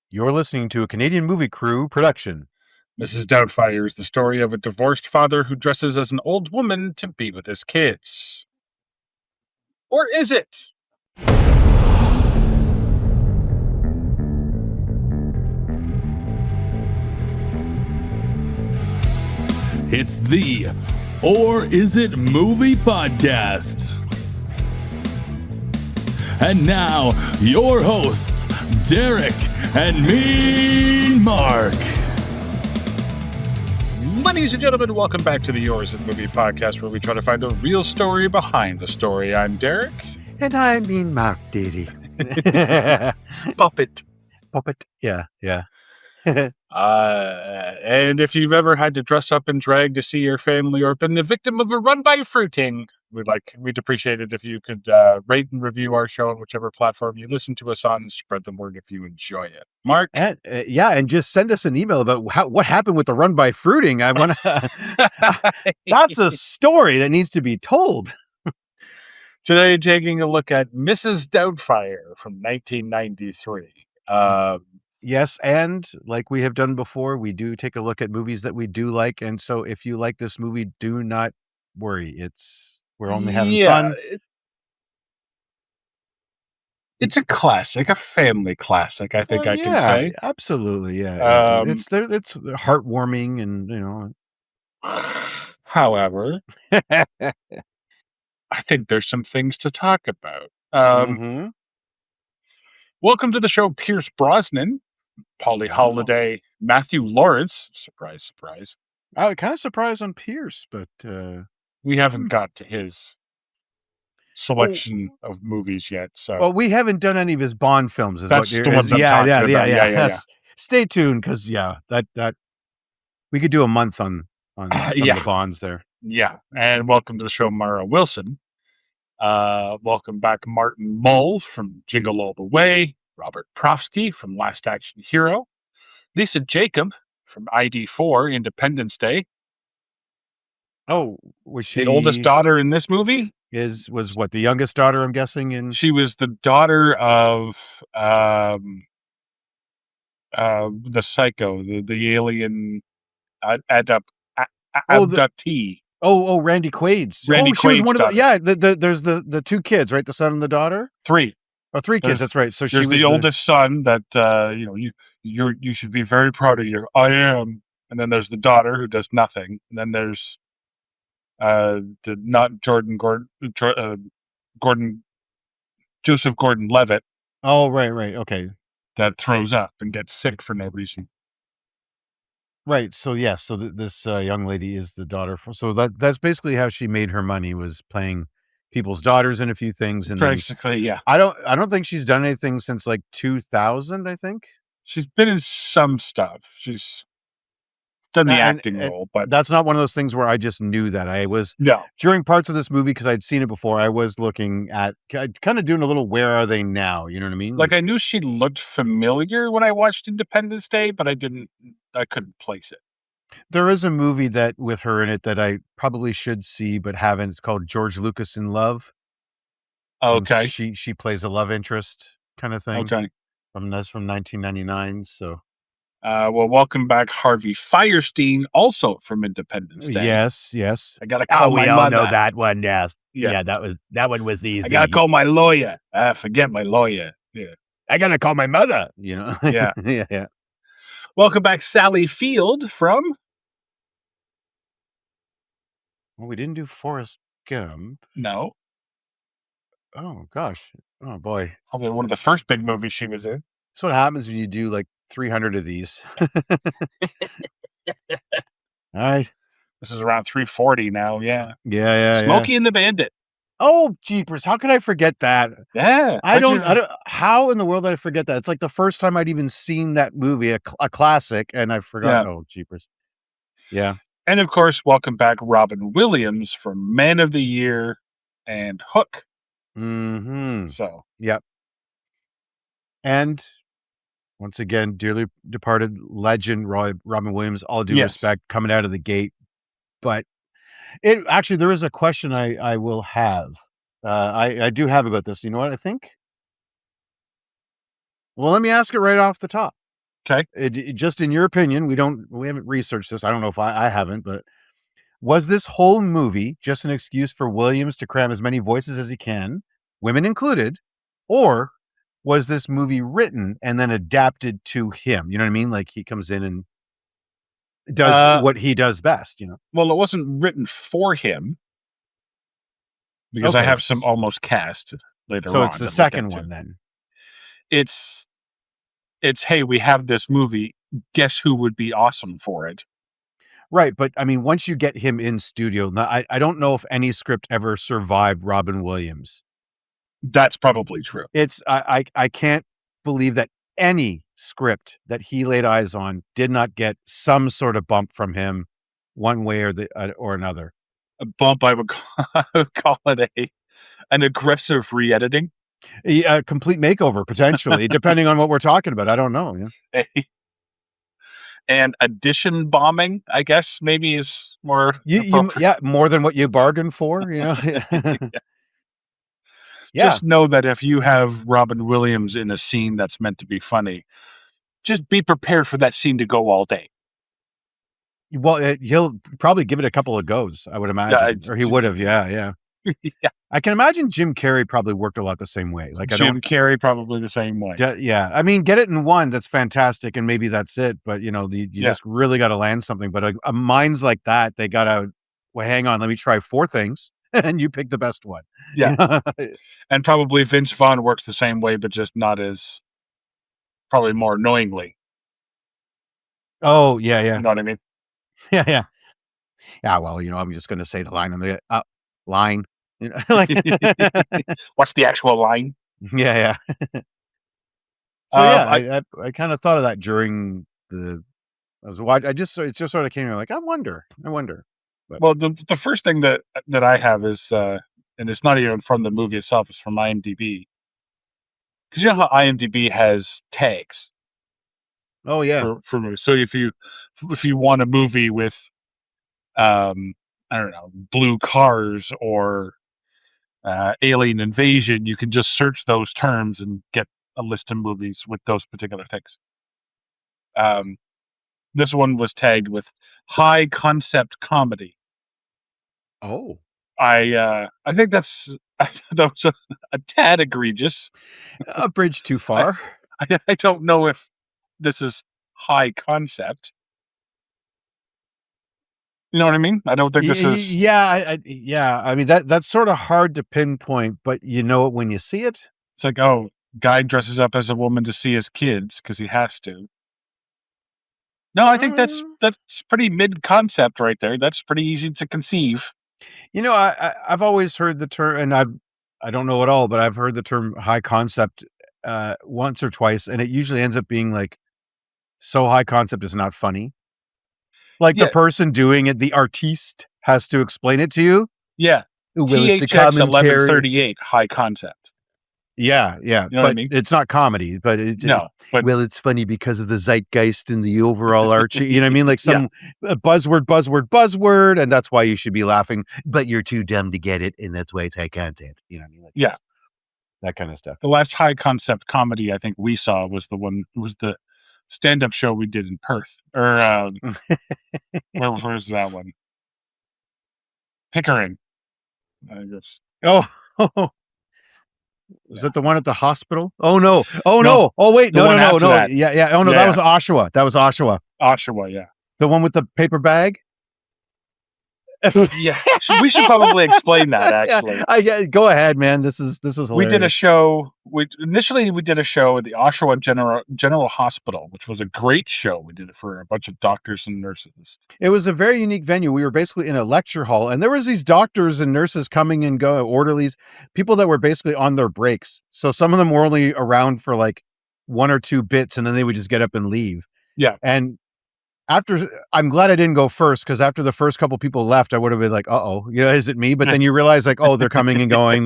You're listening to a Canadian Movie Crew production. Mrs. Doubtfire is the story of a divorced father who dresses as an old woman to be with his kids. Or is it? It's the Or Is It Movie Podcast. And now, your hosts, Derek and Mean Mark. Ladies and gentlemen, welcome back to the Yours and Movie Podcast, where we try to find the real story behind the story. I'm Derek. And I mean Mark Diddy. Puppet. Yeah. And if you've ever had to dress up and drag to see your family or been the victim of a run-by fruiting, we'd appreciate it if you could rate and review our show on whichever platform you listen to us on and spread the word if you enjoy it. Mark? And, and just send us an email about what happened with the run by fruiting. I want to. That's a story that needs to be told. Today, taking a look at Mrs. Doubtfire from 1993. Yes, and like we have done before, we do take a look at movies that we do like. And so if you like this movie, do not worry. We're only having fun. It's a classic, a family classic, I think I can say. Absolutely, yeah. It's heartwarming and, However, I think there's some things to talk about. Welcome to the show, Pierce Brosnan, Polly Holiday, Matthew Lawrence. Surprise, surprise. I was kind of surprised on Pierce, but we haven't got to his selection of movies yet. So, well, we haven't done any of his Bond films. That's the ones I'm talking about. Yeah. Stay tuned, because that we could do a month on some of the Bonds there. Yeah, and welcome to the show, Mara Wilson. Welcome back, Martin Mull from Jingle All the Way, Robert Profsky from Last Action Hero, Lisa Jacob from ID4 Independence Day. Oh, was she the oldest daughter in this movie? Was what, the youngest daughter, I'm guessing? And she was the daughter of the psycho, the alien abductee. Randy Quaid's. Randy she was Quaid's one daughter. of the there's the two kids, right? The son and the daughter? Three kids, that's right. So she there's was the oldest son that you should be very proud of you. I am. And then there's the daughter who does nothing. And then there's Joseph Gordon-Levitt. Oh, right. Okay. That throws up and gets sick for no reason. Right. So this young lady is the daughter. So that's basically how she made her money, was playing people's daughters in a few things. And basically, yeah. I don't think she's done anything since like 2000. I think she's been in some stuff. She's done the acting role, but that's not one of those things where I just knew that. I was during parts of this movie, because I'd seen it before. I was looking at kind of doing a little "Where are they now?" You know what I mean? Like I knew she looked familiar when I watched Independence Day, but I couldn't place it. There is a movie that with her in it that I probably should see but haven't. It's called George Lucas in Love. Okay. And she plays a love interest kind of thing. Okay. That's from 1999. So. Well, welcome back, Harvey Fierstein, also from Independence Day. Yes. I gotta call my mother. We all know that one. Yes. Yeah, that one was easy. I gotta call my lawyer. Forget my lawyer. Yeah. I gotta call my mother. Yeah. Yeah. Welcome back, Sally Field from. Well, we didn't do Forrest Gump. No. Oh gosh. Oh boy. Probably one of the first big movies she was in. That's what happens when you do like 300 of these. All right. This is around 340 now. Yeah. Yeah. Smokey and the Bandit. Oh, jeepers. How could I forget that? Yeah. I don't, how in the world did I forget that? It's like the first time I'd even seen that movie, a classic, and I forgot. Yeah. Oh, jeepers. Yeah. And of course, welcome back, Robin Williams from Man of the Year and Hook. Mm-hmm. So. Yep. And once again, dearly departed legend Robin Williams, all due respect, coming out of the gate. But there is a question I will have. I do have about this. You know what I think? Well, let me ask it right off the top. Okay. Just in your opinion, we haven't researched this. I don't know if I haven't, but was this whole movie just an excuse for Williams to cram as many voices as he can, women included, or was this movie written and then adapted to him? You know what I mean? Like he comes in and does what he does best, you know? Well, it wasn't written for him because I have some almost cast later on. So it's the second one then. It's hey, we have this movie. Guess who would be awesome for it? Right, but I mean, once you get him in studio, I don't know if any script ever survived Robin Williams. That's probably true. I can't believe that any script that he laid eyes on did not get some sort of bump from him, one way or another. A bump, I would call it an aggressive re-editing. A complete makeover, potentially, depending on what we're talking about. I don't know. Yeah. And addition bombing, I guess, maybe is more more than what you bargained for, you know? Yeah. Just know that if you have Robin Williams in a scene that's meant to be funny, just be prepared for that scene to go all day. Well, he'll probably give it a couple of goes, I would imagine. Or he would have, yeah. Yeah. I can imagine Jim Carrey probably worked a lot the same way. Like Jim Carrey probably the same way. Yeah. I mean, get it in one, that's fantastic, and maybe that's it. But, you know, you just really got to land something. But a minds like that, they got to, well, hang on, let me try 4 things. And you pick the best one. Yeah. And probably Vince Vaughn works the same way, but just not as, probably more knowingly. Oh, yeah. You know what I mean? Yeah. Yeah, well, you know, I'm just going to say the line on the line. You know, like what's the actual line? Yeah. So I kind of thought of that during I was watching. It just sort of came to me like, I wonder. But. Well, the first thing that I have is, and it's not even from the movie itself; it's from IMDb. Because you know how IMDb has tags. Oh yeah. For movies. So if you want a movie with, I don't know, blue cars or alien invasion, you can just search those terms and get a list of movies with those particular things. This one was tagged with high concept comedy. Oh, I think that was a tad egregious. A bridge too far. I don't know if this is high concept. You know what I mean? I don't think this is. Yeah, I mean that's sort of hard to pinpoint, but you know it when you see it. It's like, oh, guy dresses up as a woman to see his kids because he has to. No, I think that's pretty mid concept right there. That's pretty easy to conceive. You know, I've always heard the term, and I don't know at all, but I've heard the term high concept once or twice, and it usually ends up being like, so high concept is not funny. Like the person doing it, the artiste, has to explain it to you. Yeah. THX 1138, high concept. Yeah. You know but what I mean? It's not comedy, but well, it's funny because of the zeitgeist and the overall arch. You know what I mean? Like some buzzword, and that's why you should be laughing. But you're too dumb to get it, and that's why it's high content. You know what I mean? Like that kind of stuff. The last high concept comedy I think we saw was the stand-up show we did in Perth, or where's that one? Pickering, I guess. Oh. Was it the one at the hospital? Oh no! No! Oh wait! No! Yeah! Oh no! That was Oshawa. Oshawa, yeah. The one with the paper bag. Yeah, we should probably explain that. Actually, go ahead, man. This is hilarious. We did a show. Initially we did a show at the Oshawa General Hospital, which was a great show. We did it for a bunch of doctors and nurses. It was a very unique venue. We were basically in a lecture hall, and there was these doctors and nurses coming and go, orderlies, people that were basically on their breaks. So some of them were only around for like 1 or 2 bits, and then they would just get up and leave. Yeah, and. I'm glad I didn't go first, because after the first couple people left, I would have been like, is it me? But then you realize like, they're coming and going.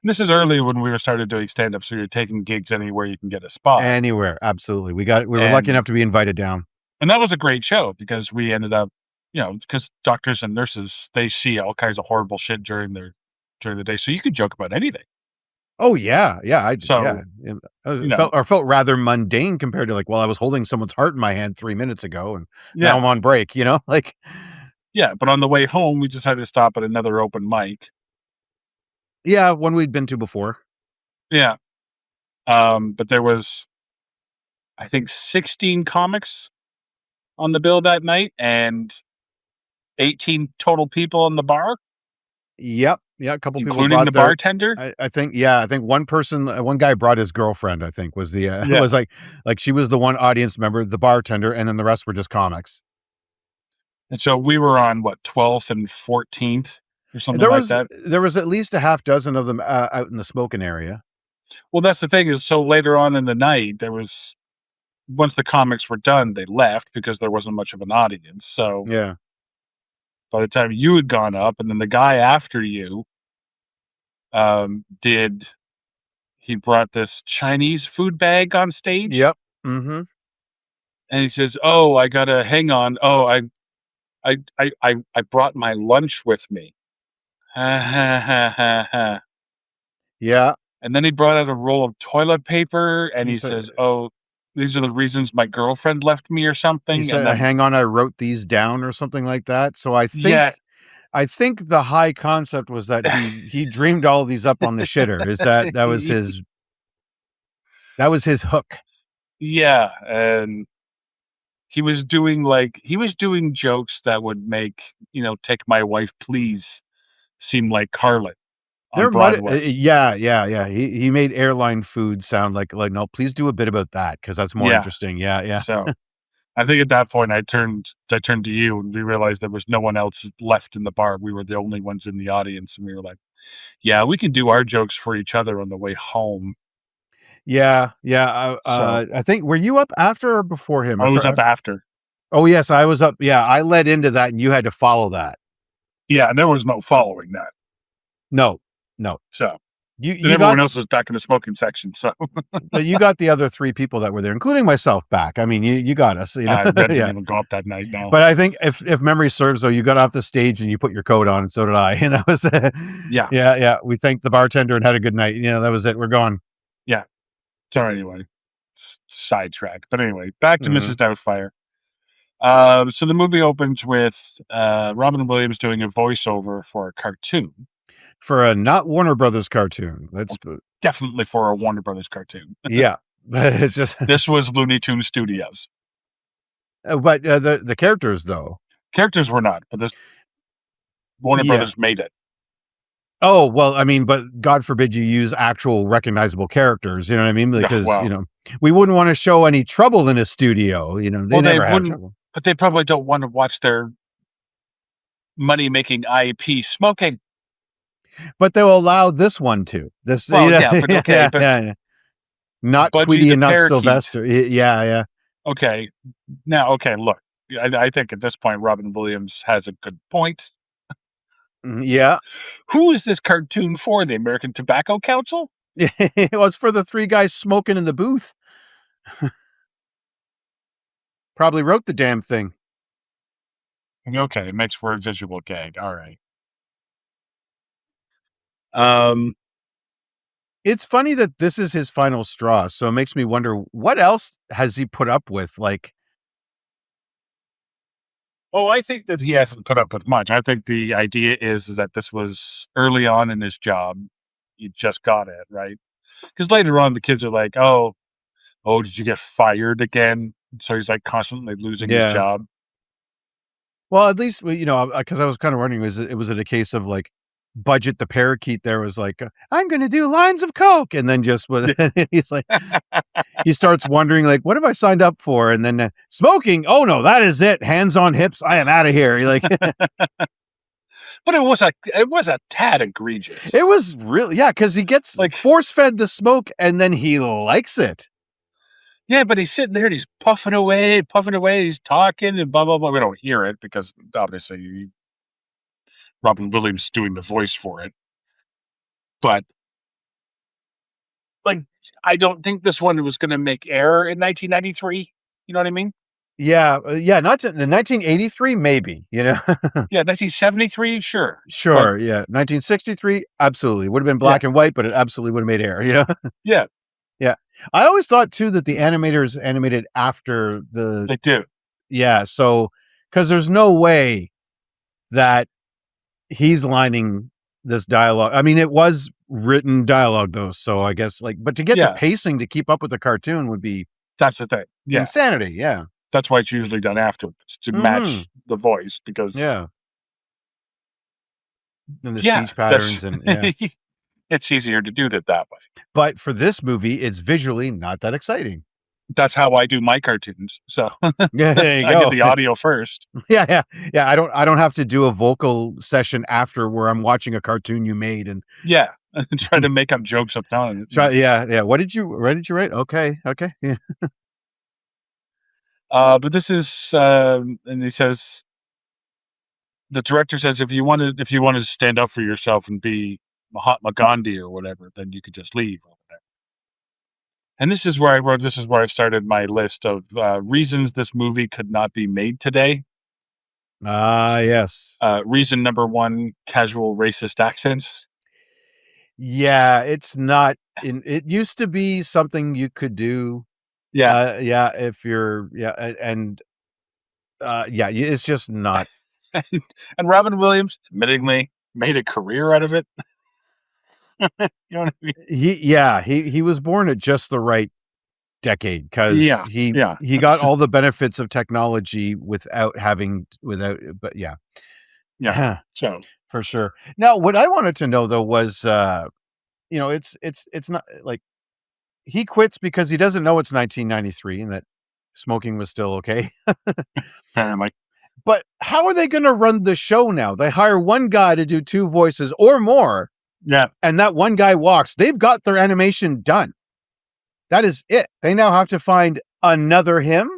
This is early when we started doing stand-up, so you're taking gigs anywhere you can get a spot. Anywhere, absolutely. We were lucky enough to be invited down. And that was a great show because we ended up, because doctors and nurses, they see all kinds of horrible shit during the day. So you could joke about anything. Oh yeah, yeah. So, Felt rather mundane compared to like, well, I was holding someone's heart in my hand 3 minutes ago, and now I'm on break. Like. Yeah, but on the way home, we decided to stop at another open mic. Yeah, one we'd been to before. Yeah, but there was, I think, 16 comics on the bill that night, and 18 total people in the bar. Yep. Yeah, a couple people including the bartender. I think one guy brought his girlfriend. I think was the was like she was the one audience member, the bartender, and then the rest were just comics. And so we were on 12th and 14th or something like that. There was at least a half dozen of them out in the smoking area. Well, that's the thing is, so later on in the night, once the comics were done, they left because there wasn't much of an audience. So yeah, by the time you had gone up, and then the guy after you, he brought this Chinese food bag on stage. Yep. Mm-hmm. And he says, "Oh, I gotta hang on. Oh, I brought my lunch with me." Yeah. And then he brought out a roll of toilet paper, and he says, "Oh, these are the reasons my girlfriend left me," or something. He said, and then, "Hang on, I wrote these down," or something like that. So I think the high concept was that he dreamed all of these up on the shitter. Is that was his hook? Yeah, and he was doing jokes that would make "Take My Wife, Please" seem like Carlet on Broadway. Yeah. He made airline food sound like no. Please do a bit about that because that's more interesting. Yeah. So, I think at that point I turned to you, and we realized there was no one else left in the bar. We were the only ones in the audience, and we were like, "Yeah, we can do our jokes for each other on the way home." Yeah. I think, were you up after or before him? I was up after. Oh yes, I was up. Yeah, I led into that, and you had to follow that. Yeah, and there was no following that. No. So everyone else was back in the smoking section. So you got the other 3 people that were there, including myself, back. I mean, you got us. I didn't even go up that night. No, but I think if memory serves, though, you got off the stage and you put your coat on, and so did I. And that was yeah. We thanked the bartender and had a good night. That was it. We're gone. Yeah. So anyway, sidetrack. But anyway, back to Mrs. Doubtfire. So the movie opens with Robin Williams doing a voiceover for a cartoon. For a not Warner Brothers cartoon. Definitely for a Warner Brothers cartoon. Yeah. It's just this was Looney Tunes Studios. But the characters, though. Characters were not, but Warner Brothers made it. Oh, well, I mean, but God forbid you use actual recognizable characters, you know what I mean? Because, we wouldn't want to show any trouble in a studio, they never had trouble. But they probably don't want to watch their money-making IP smoking. But they'll allow this one to. But okay. Yeah. Not Budgie Tweety and not Sylvester. Yeah. Okay. Now, look, I think at this point, Robin Williams has a good point. Yeah. Who is this cartoon for? The American Tobacco Council? Well, it's for the 3 guys smoking in the booth. Probably wrote the damn thing. Okay, it makes for a visual gag. All right. It's funny that this is his final straw, so it makes me wonder what else has he put up with, like. Oh, I think that he hasn't put up with much. I think the idea is that this was early on in his job. He just got it, right? Because later on, the kids are like, oh, did you get fired again? So he's like constantly losing his job. Well, at least, because I was kind of wondering, was it a case of like, Budget the parakeet there was like, I'm going to do lines of coke. And then he's like, he starts wondering like, what have I signed up for? And then smoking. Oh no, that is it. Hands on hips. I am out of here. You're like, but it was a tad egregious. It was really, because he gets like force fed the smoke and then he likes it. Yeah, but he's sitting there and he's puffing away. He's talking and blah, blah, blah. We don't hear it because obviously Robin Williams doing the voice for it. But, I don't think this one was going to make air in 1993. You know what I mean? Yeah, not in 1983, maybe, Yeah, 1973, sure. Sure, yeah. 1963, absolutely. Would have been black and white, but it absolutely would have made hair, Yeah. Yeah. I always thought too that the animators animated after They do. Yeah, so because there's no way that he's lining this dialogue. I mean, it was written dialogue though, so I guess but to get the pacing to keep up with the cartoon would be that's the thing. Yeah. Insanity, yeah. That's why it's usually done afterwards to match the voice because and the speech patterns and it's easier to do that way. But for this movie, it's visually not that exciting. That's how I do my cartoons. So yeah, there you go. I get the audio first. Yeah. I don't have to do a vocal session after where I'm watching a cartoon you made and try to make up jokes up down. Yeah. What did you write? Okay. Yeah. But this is and he says the director says if you want to stand up for yourself and be Mahatma Gandhi or whatever, then you could just leave or whatever. And this is where I wrote. This is where I started my list of reasons this movie could not be made today. Yes. Reason number one: casual racist accents. Yeah, it's not. It used to be something you could do. Yeah. If you're, it's just not. And Robin Williams, admittingly, made a career out of it. You know what I mean? He was born at just the right decade because he got all the benefits of technology but yeah so for sure. Now what I wanted to know though was it's not like he quits because he doesn't know it's 1993 and that smoking was still okay. Apparently. But how are they going to run the show now? They hire one guy to do two voices or more. Yeah. And that one guy walks. They've got their animation done. That is it. They now have to find another him,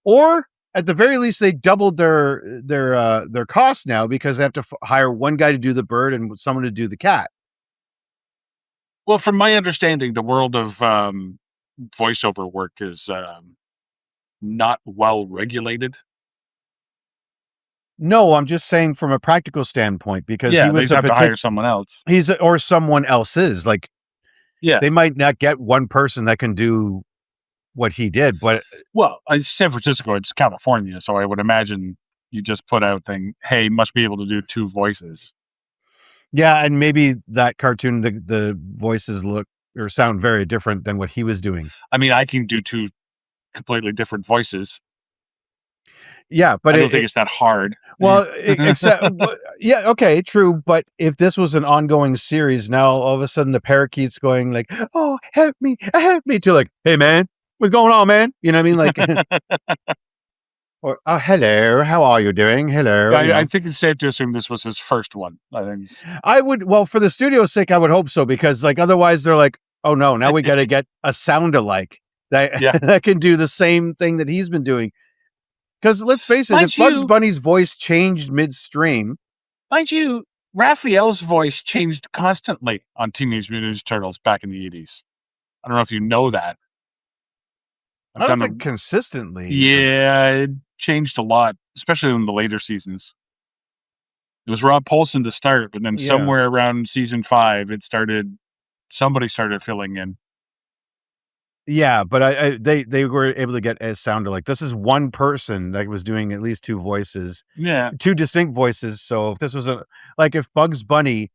or at the very least, they doubled their cost now because they have to hire one guy to do the bird and someone to do the cat. Well, from my understanding, the world of voiceover work is not well regulated. No, I'm just saying from a practical standpoint because he was they have to hire someone else. Or someone else is they might not get one person that can do what he did, but it's San Francisco, it's California, so I would imagine you just put out hey, must be able to do two voices. Yeah, and maybe that cartoon, the voices look or sound very different than what he was doing. I mean, I can do two completely different voices. Yeah, but I don't think it's that hard. Well, except okay, true. But if this was an ongoing series, now all of a sudden the parakeet's going like, "Oh, help me!" to hey man, what's going on, man? You know what I mean? Or hello, how are you doing? Hello. I think it's safe to assume this was his first one. I think I would. Well, for the studio's sake, I would hope so because otherwise they're like, "Oh no, now we got to get a sound alike that can do the same thing that he's been doing." Because let's face it, if Bugs Bunny's voice changed midstream. Mind you, Raphael's voice changed constantly on Teenage Mutant Ninja Turtles back in the 80s. I don't know if you know that. I don't think consistently. Yeah, it changed a lot, especially in the later seasons. It was Rob Paulson to start, but then somewhere around season 5, somebody started filling in. Yeah, but they were able to get a sound like this is one person that was doing at least two voices. Yeah. Two distinct voices. So if this was if Bugs Bunny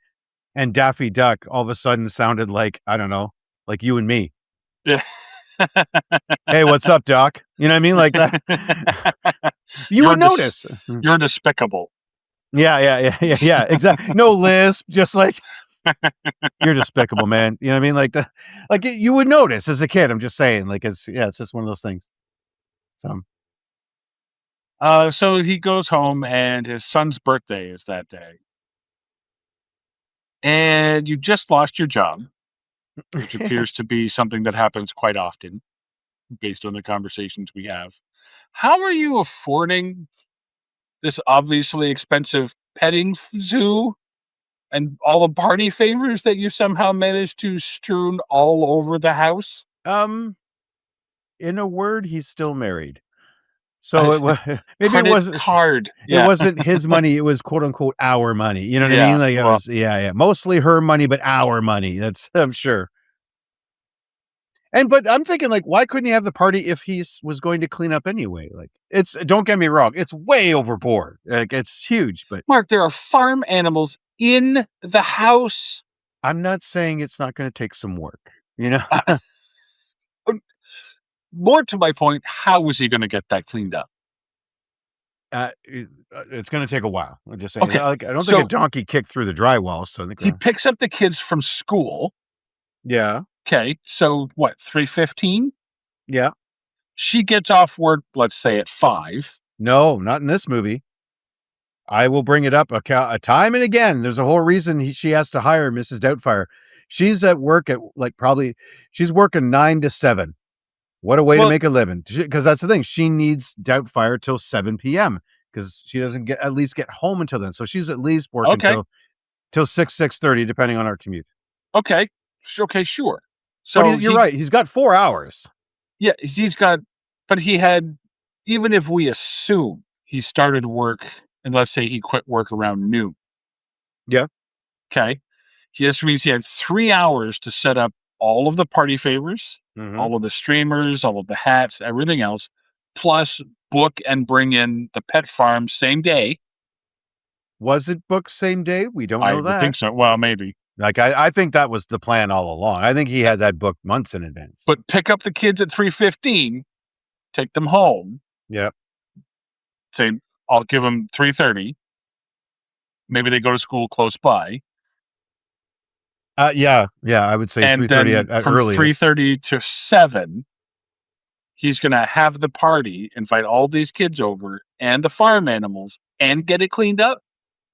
and Daffy Duck all of a sudden sounded like, I don't know, like you and me. Yeah. Hey, what's up, Doc? You know what I mean? Like that. You would notice. You're despicable. Yeah, exactly. No lisp, just like you're despicable, man. You know what I mean? Like that, you would notice as a kid. I'm just saying, it's just one of those things. So he goes home, and his son's birthday is that day, and you just lost your job, which appears to be something that happens quite often, based on the conversations we have. How are you affording this obviously expensive petting zoo? And all the party favors that you somehow managed to strewn all over the house? In a word, he's still married. So it was maybe it wasn't card. It wasn't his money. It was quote unquote our money. You know what I mean? Like it was mostly her money, but our money. That's I'm sure. But I'm thinking, like, why couldn't he have the party if he was going to clean up anyway? Like, don't get me wrong, it's way overboard. Like, it's huge, but Mark, there are farm animals in the house. I'm not saying it's not going to take some work, you know? More to my point, how was he going to get that cleaned up? It's going to take a while. I'm just saying. Okay. Like, I don't think a donkey kicked through the drywall. So I think he picks up the kids from school. Yeah. Okay. So what? 3:15. Yeah. She gets off work, let's say at 5. No, not in this movie. I will bring it up a time and again. There's a whole reason she has to hire Mrs. Doubtfire. She's at work at she's working 9 to 7. What a way to make a living. Because that's the thing. She needs Doubtfire till 7 p.m. because she doesn't get home until then. So she's at least working till 6:30, depending on our commute. Okay. Okay, sure. So but you're right. He's got 4 hours. Yeah, but he had, even if we assume he started work, and let's say he quit work around noon. Yeah. Okay. This means he had 3 hours to set up all of the party favors, all of the streamers, all of the hats, everything else, plus book and bring in the pet farm same day. Was it booked same day? We don't know that. I think so. Well, maybe. Like, I think that was the plan all along. I think he had that booked months in advance. But pick up the kids at 3:15, take them home. Yeah. Say, I'll give them 3:30. Maybe they go to school close by. Yeah, I would say 3:30 at from earliest. 3:30 to 7, he's going to have the party, invite all these kids over and the farm animals, and get it cleaned up.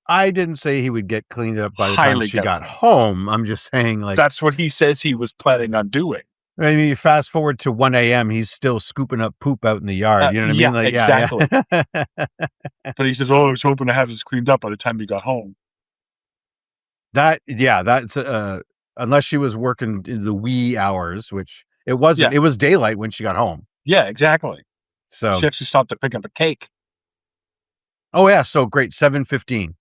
I didn't say he would get cleaned up by the time she got home. I'm just saying, like, that's what he says he was planning on doing. I mean, you fast forward to 1 a.m., he's still scooping up poop out in the yard. You know what I mean? Like, exactly. But he says, I was hoping to have this cleaned up by the time he got home. That's unless she was working in the wee hours, which it wasn't. It was daylight when she got home. Yeah, exactly. So she actually stopped to pick up a cake. Oh yeah, so great, 7:15.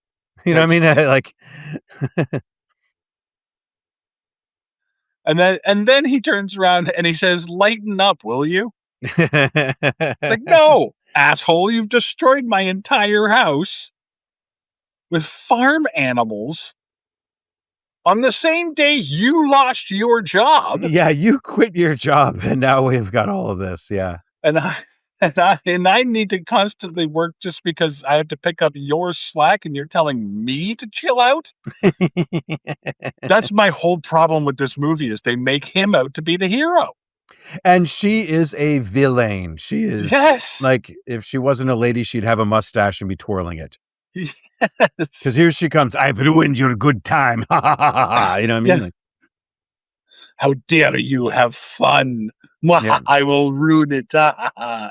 You know what I mean? Like, and then he turns around and he says, "Lighten up, will you?" It's like, no, asshole, you've destroyed my entire house with farm animals on the same day you lost your job. Yeah, you quit your job, and now we've got all of this. Yeah, and I need to constantly work just because I have to pick up your slack, and you're telling me to chill out. That's my whole problem with this movie: is they make him out to be the hero. And she is a villain. She is. Yes. Like, if she wasn't a lady, she'd have a mustache and be twirling it. Yes. Because here she comes. I've ruined your good time. You know what I mean? Yeah. Like, how dare you have fun? Yeah. I will ruin it.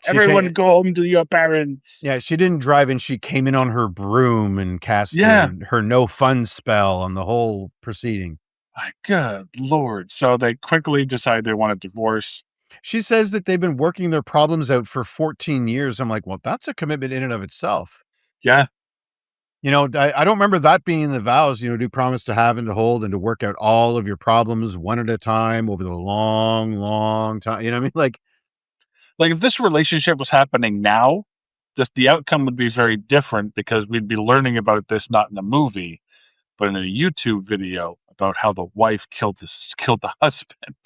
Everyone go home to your parents. Yeah, she didn't drive in. She came in on her broom and cast her no fun spell on the whole proceeding. My good Lord. So they quickly decide they want a divorce. She says that they've been working their problems out for 14 years. I'm like, well, that's a commitment in and of itself. Yeah. You know, I don't remember that being in the vows, you know, do promise to have and to hold and to work out all of your problems one at a time over the long, long time. You know what I mean? Like if this relationship was happening now, the outcome would be very different because we'd be learning about this not in a movie, but in a YouTube video about how the wife killed the husband.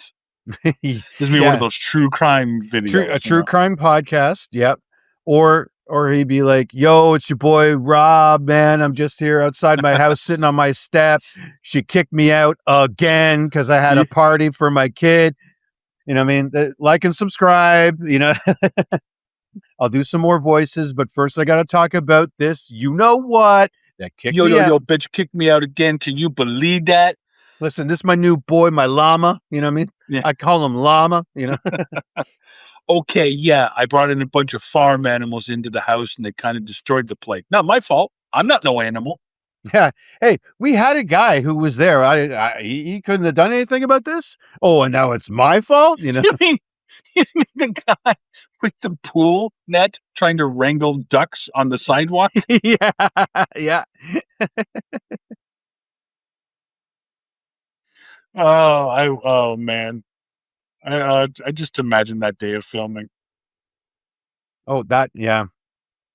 This would be one of those true crime videos. A true crime podcast. Yep. Or he'd be like, yo, it's your boy Rob, man. I'm just here outside my house sitting on my step. She kicked me out again because I had a party for my kid. You know what I mean? Like and subscribe, you know. I'll do some more voices, but first I got to talk about this. You know what? That kicked me out. Yo, bitch kicked me out again. Can you believe that? Listen, this is my new boy, my llama. You know what I mean? Yeah. I call him llama, you know. Okay, yeah, I brought in a bunch of farm animals into the house and they kind of destroyed the place. Not my fault. I'm not no animal. Yeah. Hey, we had a guy who was there. He couldn't have done anything about this. Oh, and now it's my fault? You know? The guy with the pool net trying to wrangle ducks on the sidewalk. Yeah. Oh man. I just imagine that day of filming. Oh, yeah.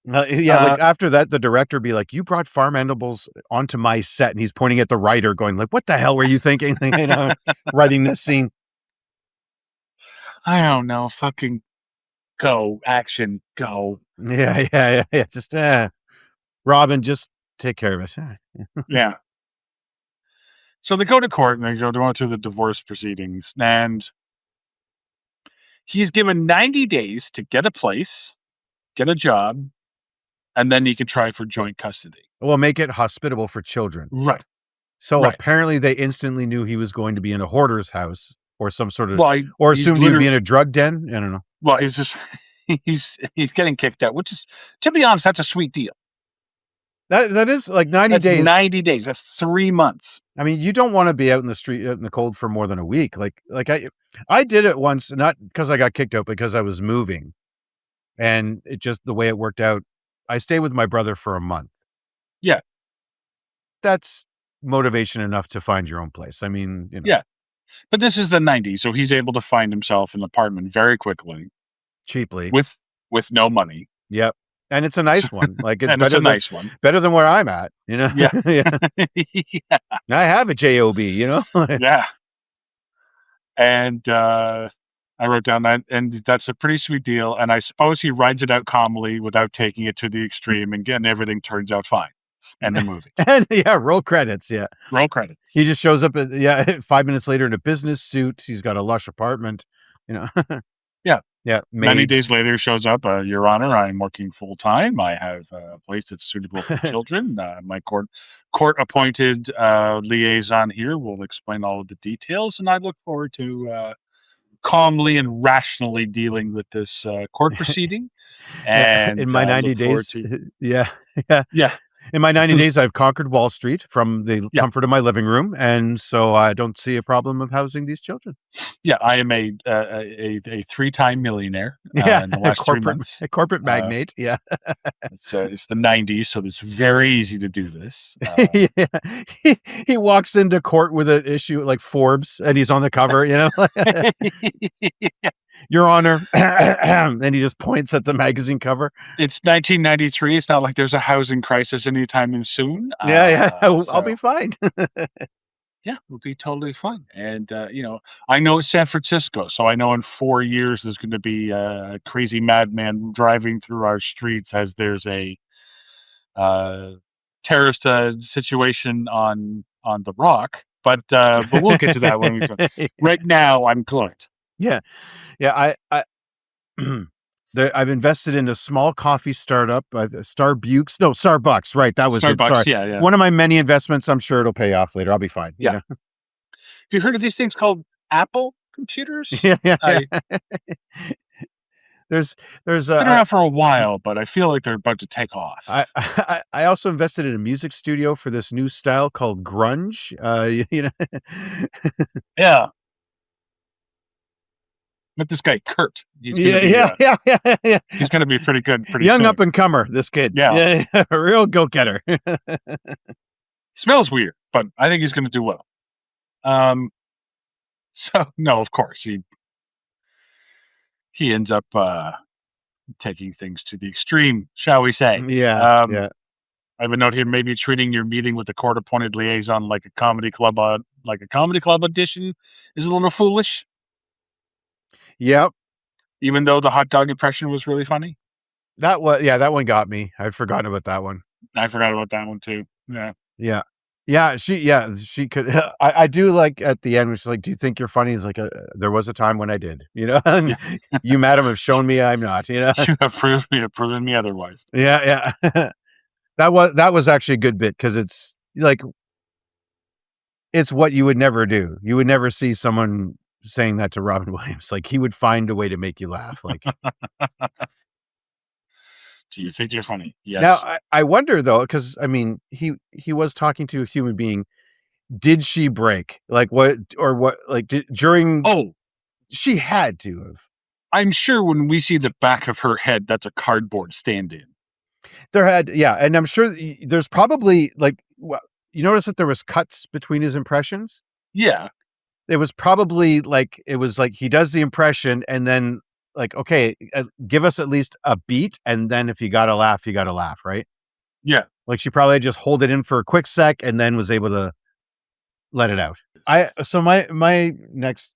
Like after that, the director be like, "You brought farm animals onto my set," and he's pointing at the writer, going like, "What the hell were you thinking?" Writing this scene. I don't know. Fucking go, action, go. Yeah. Just Robin, just take care of it. Yeah. So they go to court and they go through the divorce proceedings, and he's given 90 days to get a place, get a job, and then he can try for joint custody. Well, make it hospitable for children. Right. So apparently they instantly knew he was going to be in a hoarder's house or some sort of, or assumed he would be in a drug den. I don't know. Well, he's just, he's getting kicked out, which is, to be honest, that's a sweet deal. That is like 90 days. 90 days. That's 3 months. I mean, you don't want to be out in the street, out in the cold for more than a week. Like I did it once, not because I got kicked out, because I was moving, and it just, the way it worked out, I stayed with my brother for a month. Yeah. That's motivation enough to find your own place. I mean, Yeah. But this is the 90s, so he's able to find himself an apartment very quickly. Cheaply. With no money. Yep. And it's a nice one. Like it's nice one. Better than where I'm at, Yeah. Yeah. I have a job, Yeah. And I wrote down that, and that's a pretty sweet deal. And I suppose he rides it out calmly without taking it to the extreme, and again, everything turns out fine. And the movie. And roll credits. Yeah. Roll credits. He just shows up 5 minutes later in a business suit. He's got a lush apartment, Yeah. Yeah. Many days later, he shows up. Your Honor, I'm working full time. I have a place that's suitable for children. My court appointed liaison here will explain all of the details, and I look forward to calmly and rationally dealing with this court proceeding. And in my 90 days, yeah. In my 90 days, I've conquered Wall Street from the comfort of my living room, and so I don't see a problem of housing these children. Yeah, I am a 3-time millionaire in the last 3 months. A corporate magnate, yeah. It's the 90s, so it's very easy to do this. He walks into court with an issue like Forbes, and he's on the cover, Your Honor, and he just points at the magazine cover. It's 1993. It's not like there's a housing crisis anytime soon. I'll be fine. Yeah, we'll be totally fine. And I know it's San Francisco, so I know in 4 years there's going to be a crazy madman driving through our streets as there's a terrorist situation on the Rock. But we'll get to that when we go. Right now, I'm good. Yeah. I've invested in a small coffee startup, Starbucks. Right, that was Starbucks, it. Sorry, yeah. One of my many investments. I'm sure it'll pay off later. I'll be fine. Yeah. Have you heard of these things called Apple computers? Yeah. There's been around for a while, but I feel like they're about to take off. I also invested in a music studio for this new style called grunge. Yeah. Met this guy Kurt. He's gonna yeah. He's going to be pretty good. Pretty young soon. up and comer. This kid, yeah, a real go getter. Smells weird, but I think he's going to do well. So no, of course he ends up taking things to the extreme, shall we say? Yeah. I have a note here. Maybe treating your meeting with the court-appointed liaison like a comedy club audition is a little foolish. Yep. Even though the hot dog impression was really funny. That one got me. I'd forgotten about that one. I forgot about that one too. Yeah. She could. I do like at the end, which is like, do you think you're funny? It's like, there was a time when I did, and you, madam, have shown me I'm not, You have proven me otherwise. Yeah. That was actually a good bit, because it's like, it's what you would never do. You would never see someone saying that to Robin Williams. Like, he would find a way to make you laugh. Like, do you think you're funny? Yes. Now, I wonder though, because I mean, he was talking to a human being. Did she break? Like, what? Like, during? Oh, she had to have. I'm sure when we see the back of her head, that's a cardboard stand-in. And I'm sure there's probably you notice that there was cuts between his impressions. Yeah, it was probably like he does the impression and then okay, give us at least a beat, and then if you gotta laugh, right? Yeah, like she probably just hold it in for a quick sec and then was able to let it out. My next,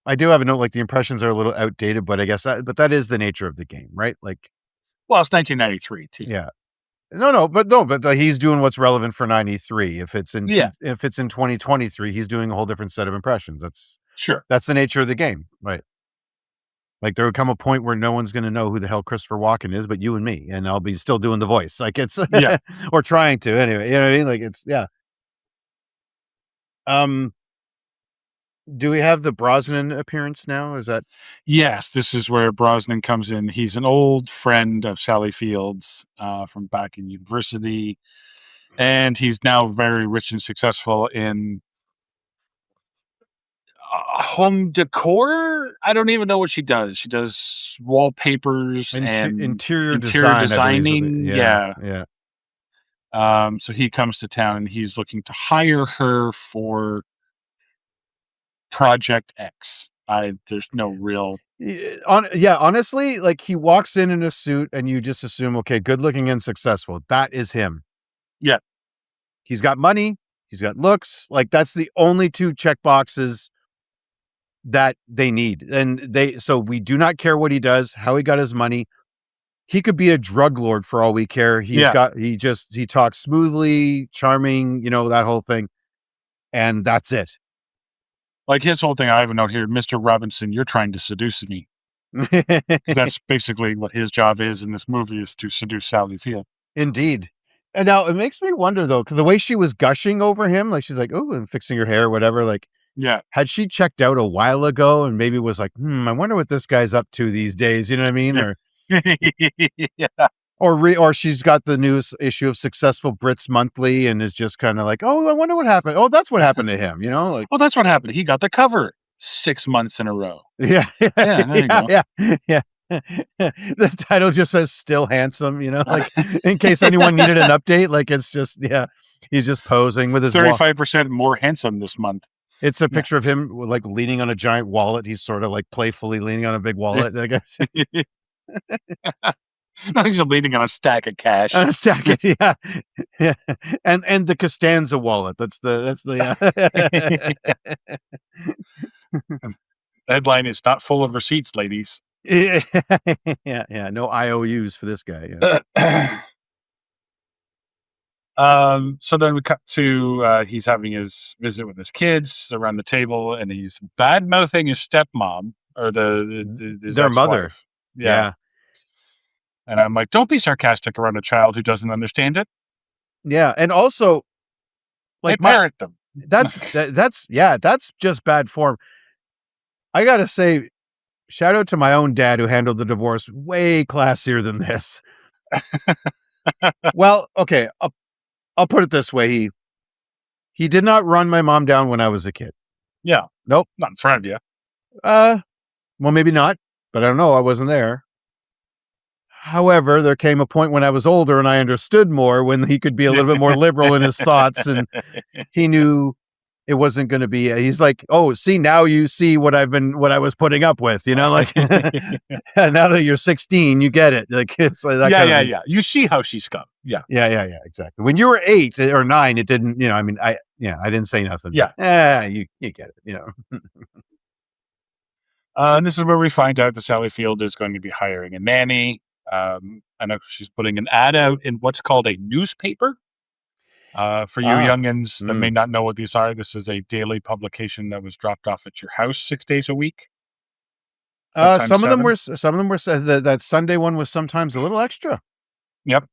I do have a note, like the impressions are a little outdated, but I guess that is the nature of the game, right? Like, well, it's 1993 too. Yeah. But he's doing what's relevant for 93. If it's in 2023, he's doing a whole different set of impressions. That's the nature of the game, right? Like there would come a point where no one's going to know who the hell Christopher Walken is, but you and me, and I'll be still doing the voice. Like it's or trying to anyway. You know what I mean? Like it's Do we have the Brosnan appearance now? Is that? Yes, this is where Brosnan comes in. He's an old friend of Sally Field's from back in university, and he's now very rich and successful in home decor. I don't even know what she does. She does wallpapers and interior designing. Yeah. So he comes to town and he's looking to hire her for Project X. There's no real. Honestly, like he walks in a suit and you just assume, okay, good looking and successful. That is him. Yeah. He's got money. He's got looks. Like that's the only two check boxes that they need. So we do not care what he does, how he got his money. He could be a drug lord for all we care. He talks smoothly, charming, that whole thing. And that's it. Like his whole thing, I have a note here, Mr. Robinson, you're trying to seduce me. That's basically what his job is in this movie, is to seduce Sally Field. Indeed. And now it makes me wonder though, because the way she was gushing over him, like she's like, oh, and fixing her hair, whatever, like, yeah. Had she checked out a while ago and maybe was like, I wonder what this guy's up to these days. You know what I mean? Or, yeah. Or she's got the newest issue of Successful Brits Monthly and is just kind of like, oh, I wonder what happened. Oh, that's what happened to him. Like, oh, that's what happened. He got the cover 6 months in a row. Yeah. There you go. Yeah. The title just says "Still Handsome," like in case anyone needed an update. Like it's just, he's just posing with his 35% more handsome this month. It's a picture of him like leaning on a giant wallet. He's sort of like playfully leaning on a big wallet, I guess. No, he's leaning on a stack of cash. On a stack of, yeah. And the Costanza wallet. That's the Headline is not full of receipts, ladies. Yeah. No IOUs for this guy. Yeah. So then we cut to he's having his visit with his kids around the table, and he's bad mouthing his stepmom or their mother. Yeah. And I'm like, don't be sarcastic around a child who doesn't understand it. Yeah, and also, like, parent them. That's just bad form. I gotta say, shout out to my own dad who handled the divorce way classier than this. Well, okay, I'll put it this way: he did not run my mom down when I was a kid. Yeah, nope, not in front of you. Well, maybe not, but I don't know. I wasn't there. However, there came a point when I was older and I understood more, when he could be a little bit more liberal in his thoughts, and he knew it wasn't going to be. He's like, "Oh, see, now you see what I was putting up with." Like now that you're 16, you get it. Like it's like that. Yeah. You see how she's come. Yeah, exactly. When you were 8 or 9, it didn't. I mean, I didn't say nothing. Yeah, you get it. And this is where we find out that Sally Field is going to be hiring a nanny. I know she's putting an ad out in what's called a newspaper. For you youngins that may not know what these are, this is a daily publication that was dropped off at your house 6 days a week. Some of them were that Sunday one was sometimes a little extra. Yep.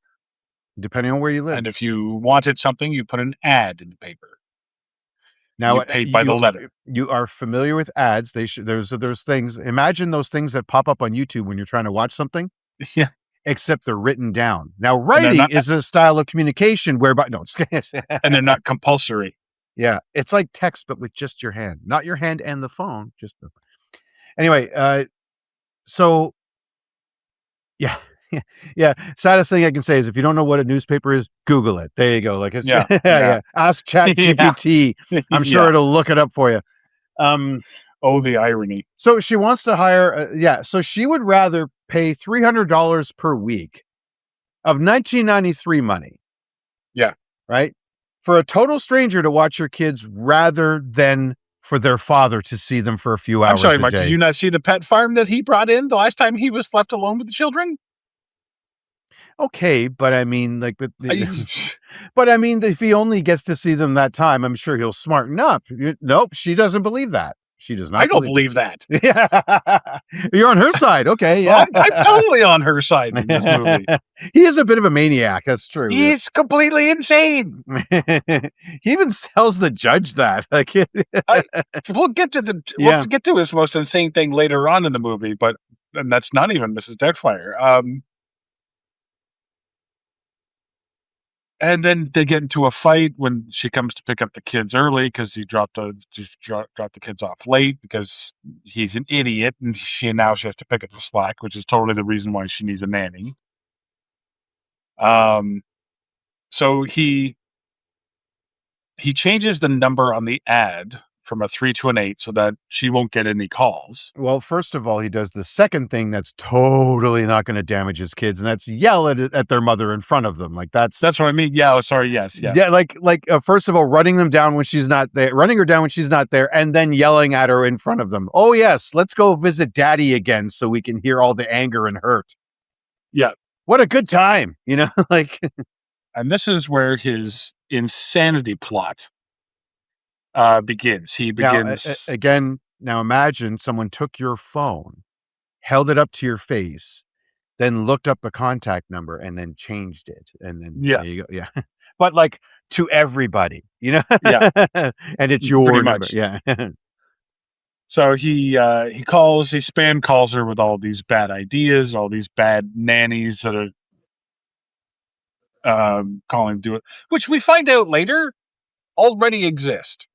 Depending on where you live. And if you wanted something, you put an ad in the paper. Now, you paid by the letter. You are familiar with ads. There's things. Imagine those things that pop up on YouTube when you're trying to watch something. Yeah. Except they're written down. Now, writing is a style of communication whereby and they're not compulsory. Yeah, it's like text, but with just your hand, not your hand and the phone. Anyway. So, yeah. Yeah. Saddest thing I can say is if you don't know what a newspaper is, Google it. There you go. Like it's yeah. Ask ChatGPT. I'm sure it'll look it up for you. Oh, the irony. So she wants to hire so she would rather pay $300 per week of 1993 money. Yeah. Right? For a total stranger to watch your kids rather than for their father to see them for a few hours. I'm sorry, Mark, did you not see the pet farm that he brought in the last time he was left alone with the children? Okay, but I mean, like, but I mean, if he only gets to see them that time, I'm sure he'll smarten up. Nope, she doesn't believe that. She does not. I don't believe that. You're on her side. Okay, yeah. I'm totally on her side in this movie. He is a bit of a maniac. That's true. He's completely insane. He even tells the judge that. Like, we'll get to his most insane thing later on in the movie, and that's not even Mrs. Doubtfire. And then they get into a fight when she comes to pick up the kids early because he dropped the kids off late because he's an idiot, and she has to pick up the slack, which is totally the reason why she needs a nanny. So he changes the number on the ad from a 3 to an 8 so that she won't get any calls. Well, first of all, he does the second thing that's totally not going to damage his kids, and that's yell at their mother in front of them. Like that's what I mean. Yeah. Oh, sorry. Yes. Yeah. Like first of all, running her down when she's not there, and then yelling at her in front of them. Oh yes, let's go visit Daddy again so we can hear all the anger and hurt. Yeah. What a good time, like. And this is where his insanity plot begins. He begins again. Now imagine someone took your phone, held it up to your face, then looked up a contact number and then changed it. And then there you go. Yeah. But like to everybody, Yeah. And it's your pretty number. Much. Yeah. So he spam calls her with all these bad ideas, all these bad nannies that are calling him to do it, which we find out later already exist.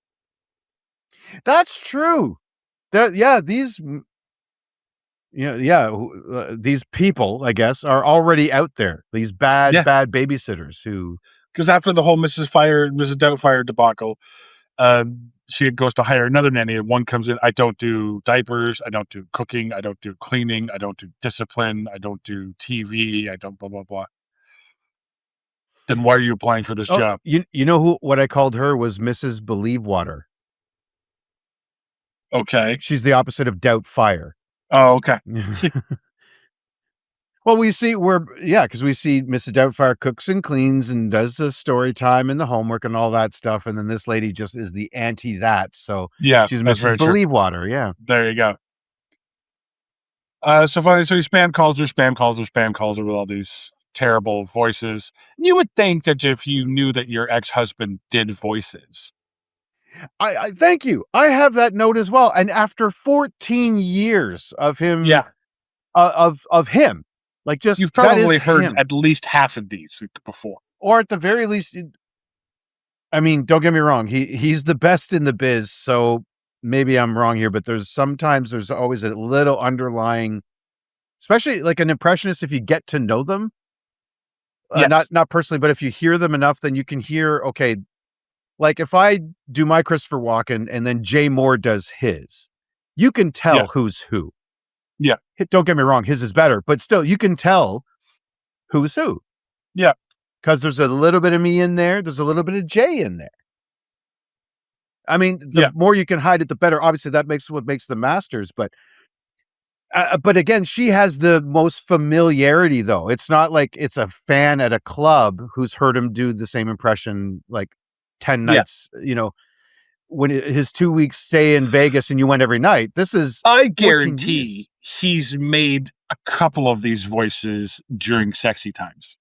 That's true. These people, I guess, are already out there. These bad babysitters who, because after the whole Mrs. Doubtfire debacle, she goes to hire another nanny, and one comes in. I don't do diapers. I don't do cooking. I don't do cleaning. I don't do discipline. I don't do TV. I don't blah blah blah. Then why are you applying for this job? You know what I called her was Mrs. Believe Water. Okay. She's the opposite of Doubtfire. Oh, okay. Well, we see because we see Mrs. Doubtfire cooks and cleans and does the story time and the homework and all that stuff. And then this lady just is the anti that. So she's Mrs. Believe Water. Yeah. There you go. So finally, he spam calls her with all these terrible voices. You would think that if you knew that your ex-husband did voices. I thank you. I have that note as well. And after 14 years of him, of him, like just you've probably heard at least half of these before, or at the very least. I mean, don't get me wrong. He's the best in the biz. So maybe I'm wrong here, but there's always a little underlying, especially like an impressionist. If you get to know them, not personally, but if you hear them enough, then you can hear. Okay. Like if I do my Christopher Walken and then Jay Moore does his, you can tell who's who. Yeah. Don't get me wrong. His is better, but still you can tell who's who. Yeah. Because there's a little bit of me in there. There's a little bit of Jay in there. I mean, the more you can hide it, the better. Obviously that makes what makes the masters, but again, she has the most familiarity though. It's not like it's a fan at a club who's heard him do the same impression like 10 nights, when his 2 weeks stay in Vegas and you went every night. This is, I guarantee he's made a couple of these voices during sexy times.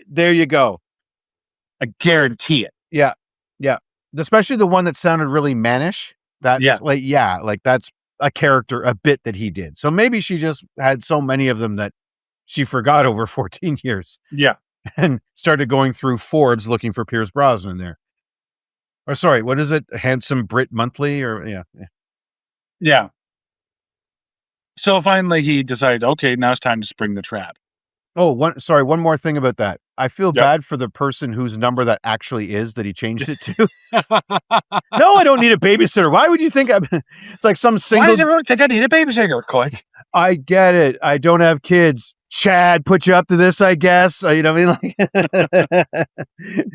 There you go. I guarantee it. Yeah. Yeah. Especially the one that sounded really mannish. That's like that's a character, a bit that he did. So maybe she just had so many of them that she forgot over 14 years. Yeah. And started going through Forbes looking for Pierce Brosnan there. Or sorry, what is it? Handsome Brit Monthly or yeah. Yeah. So finally he decided, okay, now it's time to spring the trap. Oh, one more thing about that. I feel bad for the person whose number that actually is that he changed it to. No, I don't need a babysitter. Why would you think it's like some single... Why does everyone think I need a babysitter? Click. I get it. I don't have kids. Chad put you up to this, I guess. You know what I mean?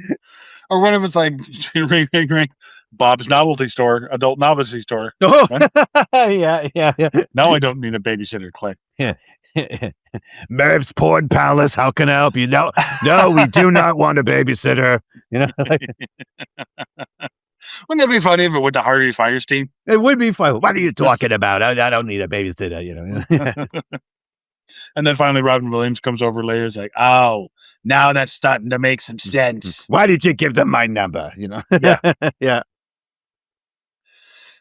Or what if it's like, ring, ring, ring, Bob's novelty store, adult novelty store. Oh, yeah. Now I don't need a babysitter. Click. Yeah. Merv's Porn Palace, how can I help you? No, we do not want a babysitter. You know, wouldn't that be funny if it went to Harvey Fierstein? It would be fun. What are you talking about? I don't need a babysitter, you know. And then finally Robin Williams comes over later. Is like, oh, now that's starting to make some sense. Why did you give them my number? You know? Yeah.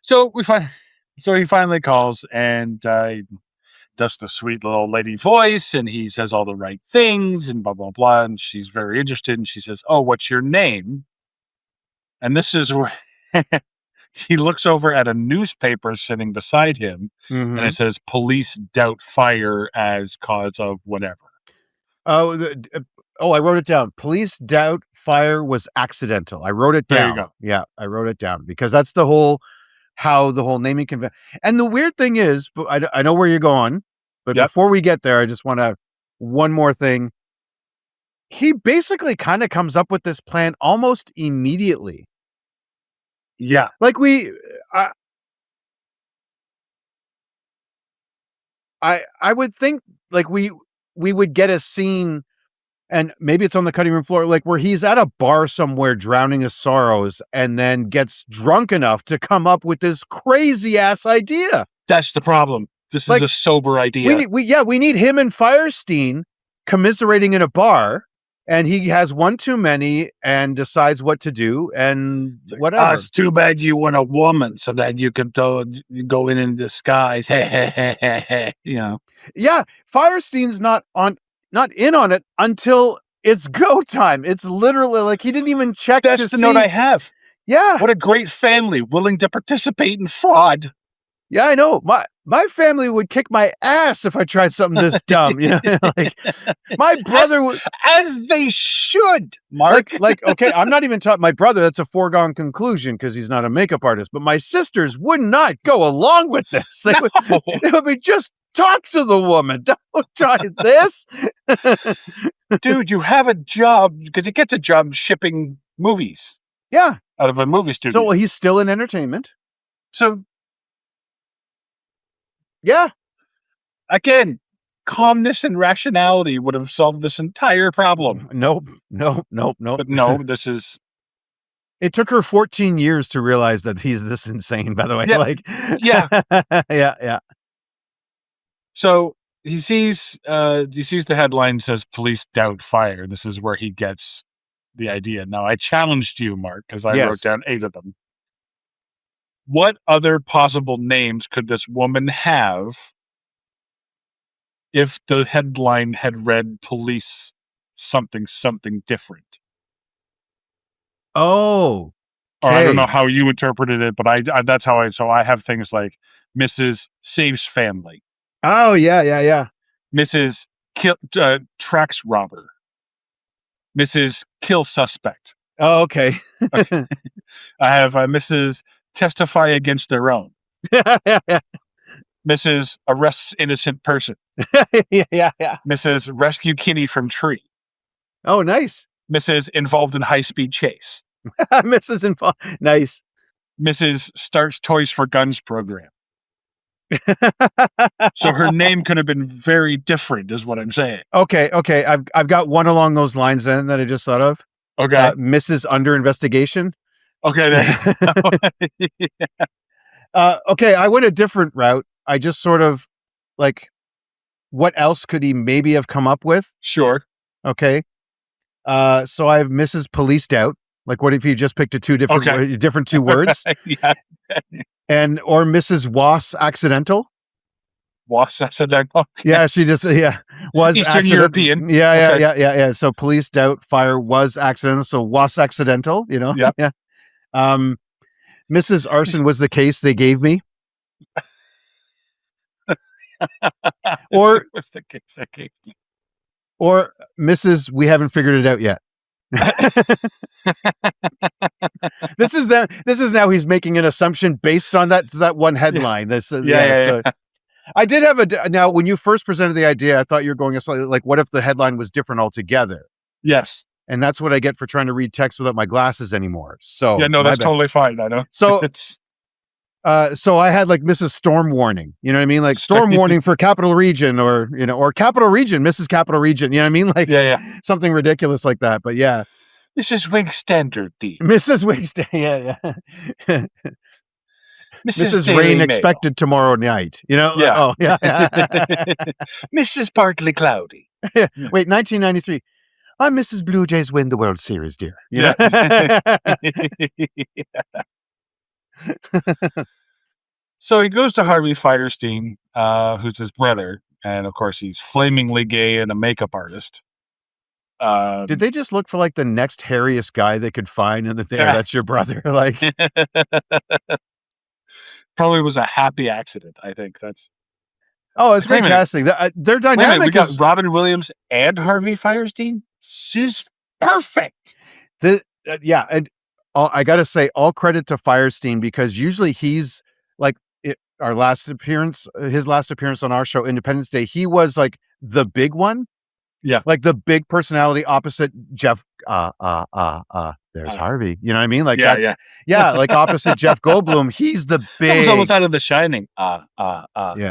So he finally calls and does the sweet little lady voice, and he says all the right things and blah, blah, blah. And she's very interested. And she says, oh, what's your name? And this is where he looks over at a newspaper sitting beside him, and it says, police doubt fire as cause of whatever. Oh, I wrote it down. Police doubt fire was accidental. I wrote it down. There you go. Yeah, I wrote it down because that's how the whole naming convention. And the weird thing is, I know where you're going, but before we get there, I just want to, one more thing. He basically kind of comes up with this plan almost immediately. Yeah. Like I would think like we would get a scene, and maybe it's on the cutting room floor, like where he's at a bar somewhere drowning his sorrows and then gets drunk enough to come up with this crazy ass idea. That's the problem. This is a sober idea. We need him and Fierstein commiserating in a bar, and he has one too many and decides what to do and whatever. It's too bad you weren't a woman so that you could go in disguise. You know. Yeah, Fierstein's not in on it until it's go time. It's literally like he didn't even check. That's the note I have. Yeah. What a great family willing to participate in fraud. Yeah, I know. My family would kick my ass if I tried something this dumb. You know, like my brother would, as they should. Mark, like okay, I'm not even talking. My brother, that's a foregone conclusion because he's not a makeup artist. But my sisters would not go along with this. They would be just talk to the woman. Don't try this, dude. You have a job because he gets a job shipping movies. Yeah, out of a movie studio. So he's still in entertainment. So. Yeah. Again, calmness and rationality would have solved this entire problem. Nope. But no, this is... It took her 14 years to realize that he's this insane, by the way. Yeah. Yeah. So he sees the headline says police doubt fire. This is where he gets the idea. Now, I challenged you, Mark, because I wrote down 8 of them. What other possible names could this woman have if the headline had read police something different? Oh. Or I don't know how you interpreted it, but I that's how I have things like Mrs. Saves Family. Oh, yeah. Mrs. Tracks Robber. Mrs. Kill Suspect. Oh, okay. I have Mrs. Testify Against Their Own. Mrs. Arrests Innocent Person. Yeah. Mrs. Rescue Kitty from Tree. Oh, nice. Mrs. Involved in High-Speed Chase. Mrs. Involved. Nice. Mrs. Starts Toys for Guns program. So her name could have been very different, is what I'm saying. Okay. I've got one along those lines then that I just thought of. Okay. Mrs. Under Investigation. Okay. Okay, I went a different route. I just sort of like, what else could he maybe have come up with? Sure. Okay. So I have Mrs. Police Doubt. Like, what if you just picked different 2 words? Yeah. Or Mrs. Was Accidental. Was Accidental. Yeah, she just was Eastern European. Yeah. So Police Doubt Fire was accidental. So Was Accidental. You know. Yep. Yeah. Mrs. Arson was the case they gave me. Or what's the case? Or Mrs. We haven't figured it out yet. This is now he's making an assumption based on that one headline. This Yeah. I did have now when you first presented the idea, I thought you were going slightly like, what if the headline was different altogether? Yes. And that's what I get for trying to read text without my glasses anymore. So yeah, no, that's totally fine. I know. So so I had like Mrs. Storm Warning, you know what I mean? Like storm warning for Capital Region, or or Capital Region, Mrs. Capital Region, you know what I mean? Like something ridiculous like that. But yeah. Mrs. Wing Standard D. Mrs. Wingstand, yeah. Mrs. Daily Rain Mail. expected tomorrow night. Yeah. Oh, yeah. Mrs. Partly Cloudy. Wait, 1993. I'm Mrs. Blue Jays win the World Series, dear. You know? So he goes to Harvey Fierstein, who's his brother, and of course he's flamingly gay and a makeup artist. Did they just look for like the next hairiest guy they could find, and that's your brother? Like, probably was a happy accident. I think that's. Oh, it's great casting. They're dynamic. We got Robin Williams and Harvey Fierstein. She's perfect. Yeah, and I got to say, all credit to Fierstein, because usually he's like his last appearance on our show, Independence Day, he was like the big one. Yeah. Like the big personality opposite Jeff. There's Harvey. You know what I mean? Like, like opposite Jeff Goldblum. He's the big. That was almost out of The Shining. Yeah.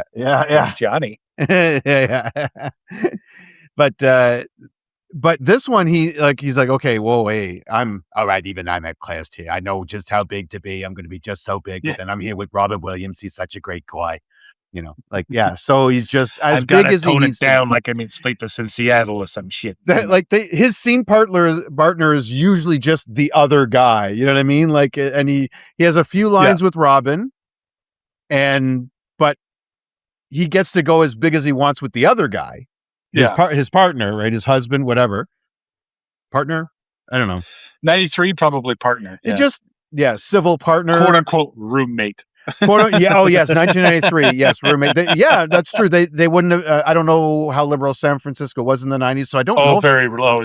Johnny. yeah. But this one, he's like, okay, whoa, wait, I'm all right. Even I'm at class here. I know just how big to be. I'm going to be just so big. But then I'm here with Robin Williams. He's such a great guy. Like, yeah. So he's just as big as he needs down, like I'm in Sleepless in Seattle or some shit. His scene partner is usually just the other guy. You know what I mean? Like, and he has a few lines with Robin, but he gets to go as big as he wants with the other guy. His partner, right? His husband, whatever. Partner? I don't know. 93, probably partner. It just, civil partner. Quote unquote roommate. Oh, yes, 1993. Yes, roommate. That's true. They wouldn't have, I don't know how liberal San Francisco was in the 90s, so I don't know. Very low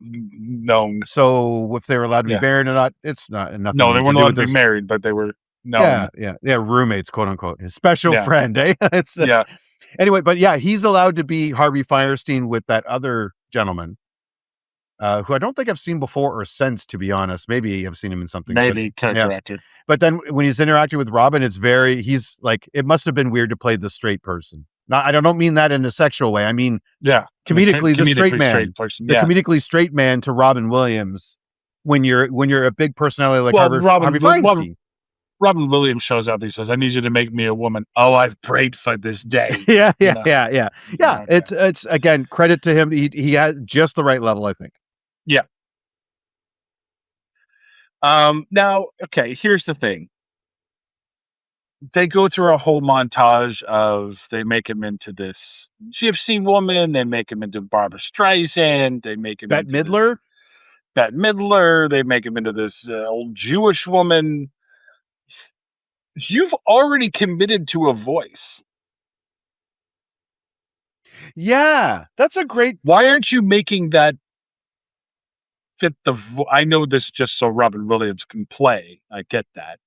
known. So if they were allowed to be married or not, it's not nothing. No, they weren't allowed to be married, but they were known. Yeah, roommates, quote unquote. His special friend, eh? Yeah. Anyway, but he's allowed to be Harvey Fierstein with that other gentleman, who I don't think I've seen before or since, to be honest. Maybe I've seen him in something. Maybe character actor. But then when he's interacting with Robin, he's like, it must have been weird to play the straight person. Now, I don't mean that in a sexual way. I mean, comedically, the straight man, the comedically straight man to Robin Williams. When you're a big personality like Harvey Fierstein. Robin Williams shows up. He says, "I need you to make me a woman." Oh, I've prayed for this day. Yeah. Okay. It's again, credit to him. He has just the right level, I think. Yeah. Now, okay, here's the thing. They go through a whole montage of, they make him into this gypsy woman. They make him into Barbara Streisand. They make him Bette Midler. Bette Midler. They make him into this old Jewish woman. You've already committed to a voice. Yeah, that's a great. Why aren't you making that fit the? I know this just so Robin Williams can play. I get that.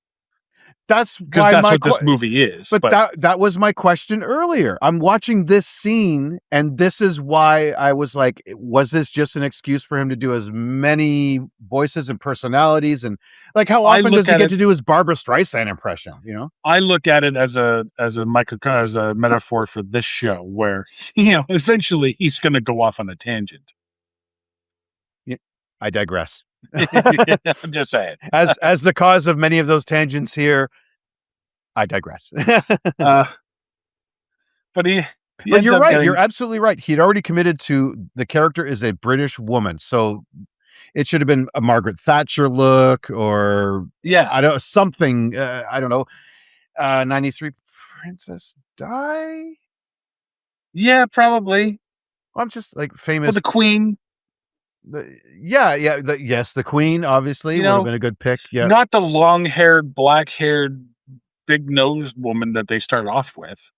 That's because that's what this movie is. But that was my question earlier. I'm watching this scene, and this is why I was like, was this just an excuse for him to do as many voices and personalities? And like, how often does he get to do his Barbara Streisand impression? I look at it as a metaphor for this show, where eventually he's going to go off on a tangent. Yeah, I digress. I'm just saying. As the cause of many of those tangents here, I digress. But you're right. You're absolutely right. He'd already committed to the character is a British woman, so it should have been a Margaret Thatcher look, or something. I don't know. 93 Princess Di. Yeah, probably. I'm just like famous. Well, the Queen. The Queen obviously would have been a good pick. Yeah, not the long-haired, black-haired, big-nosed woman that they start off with.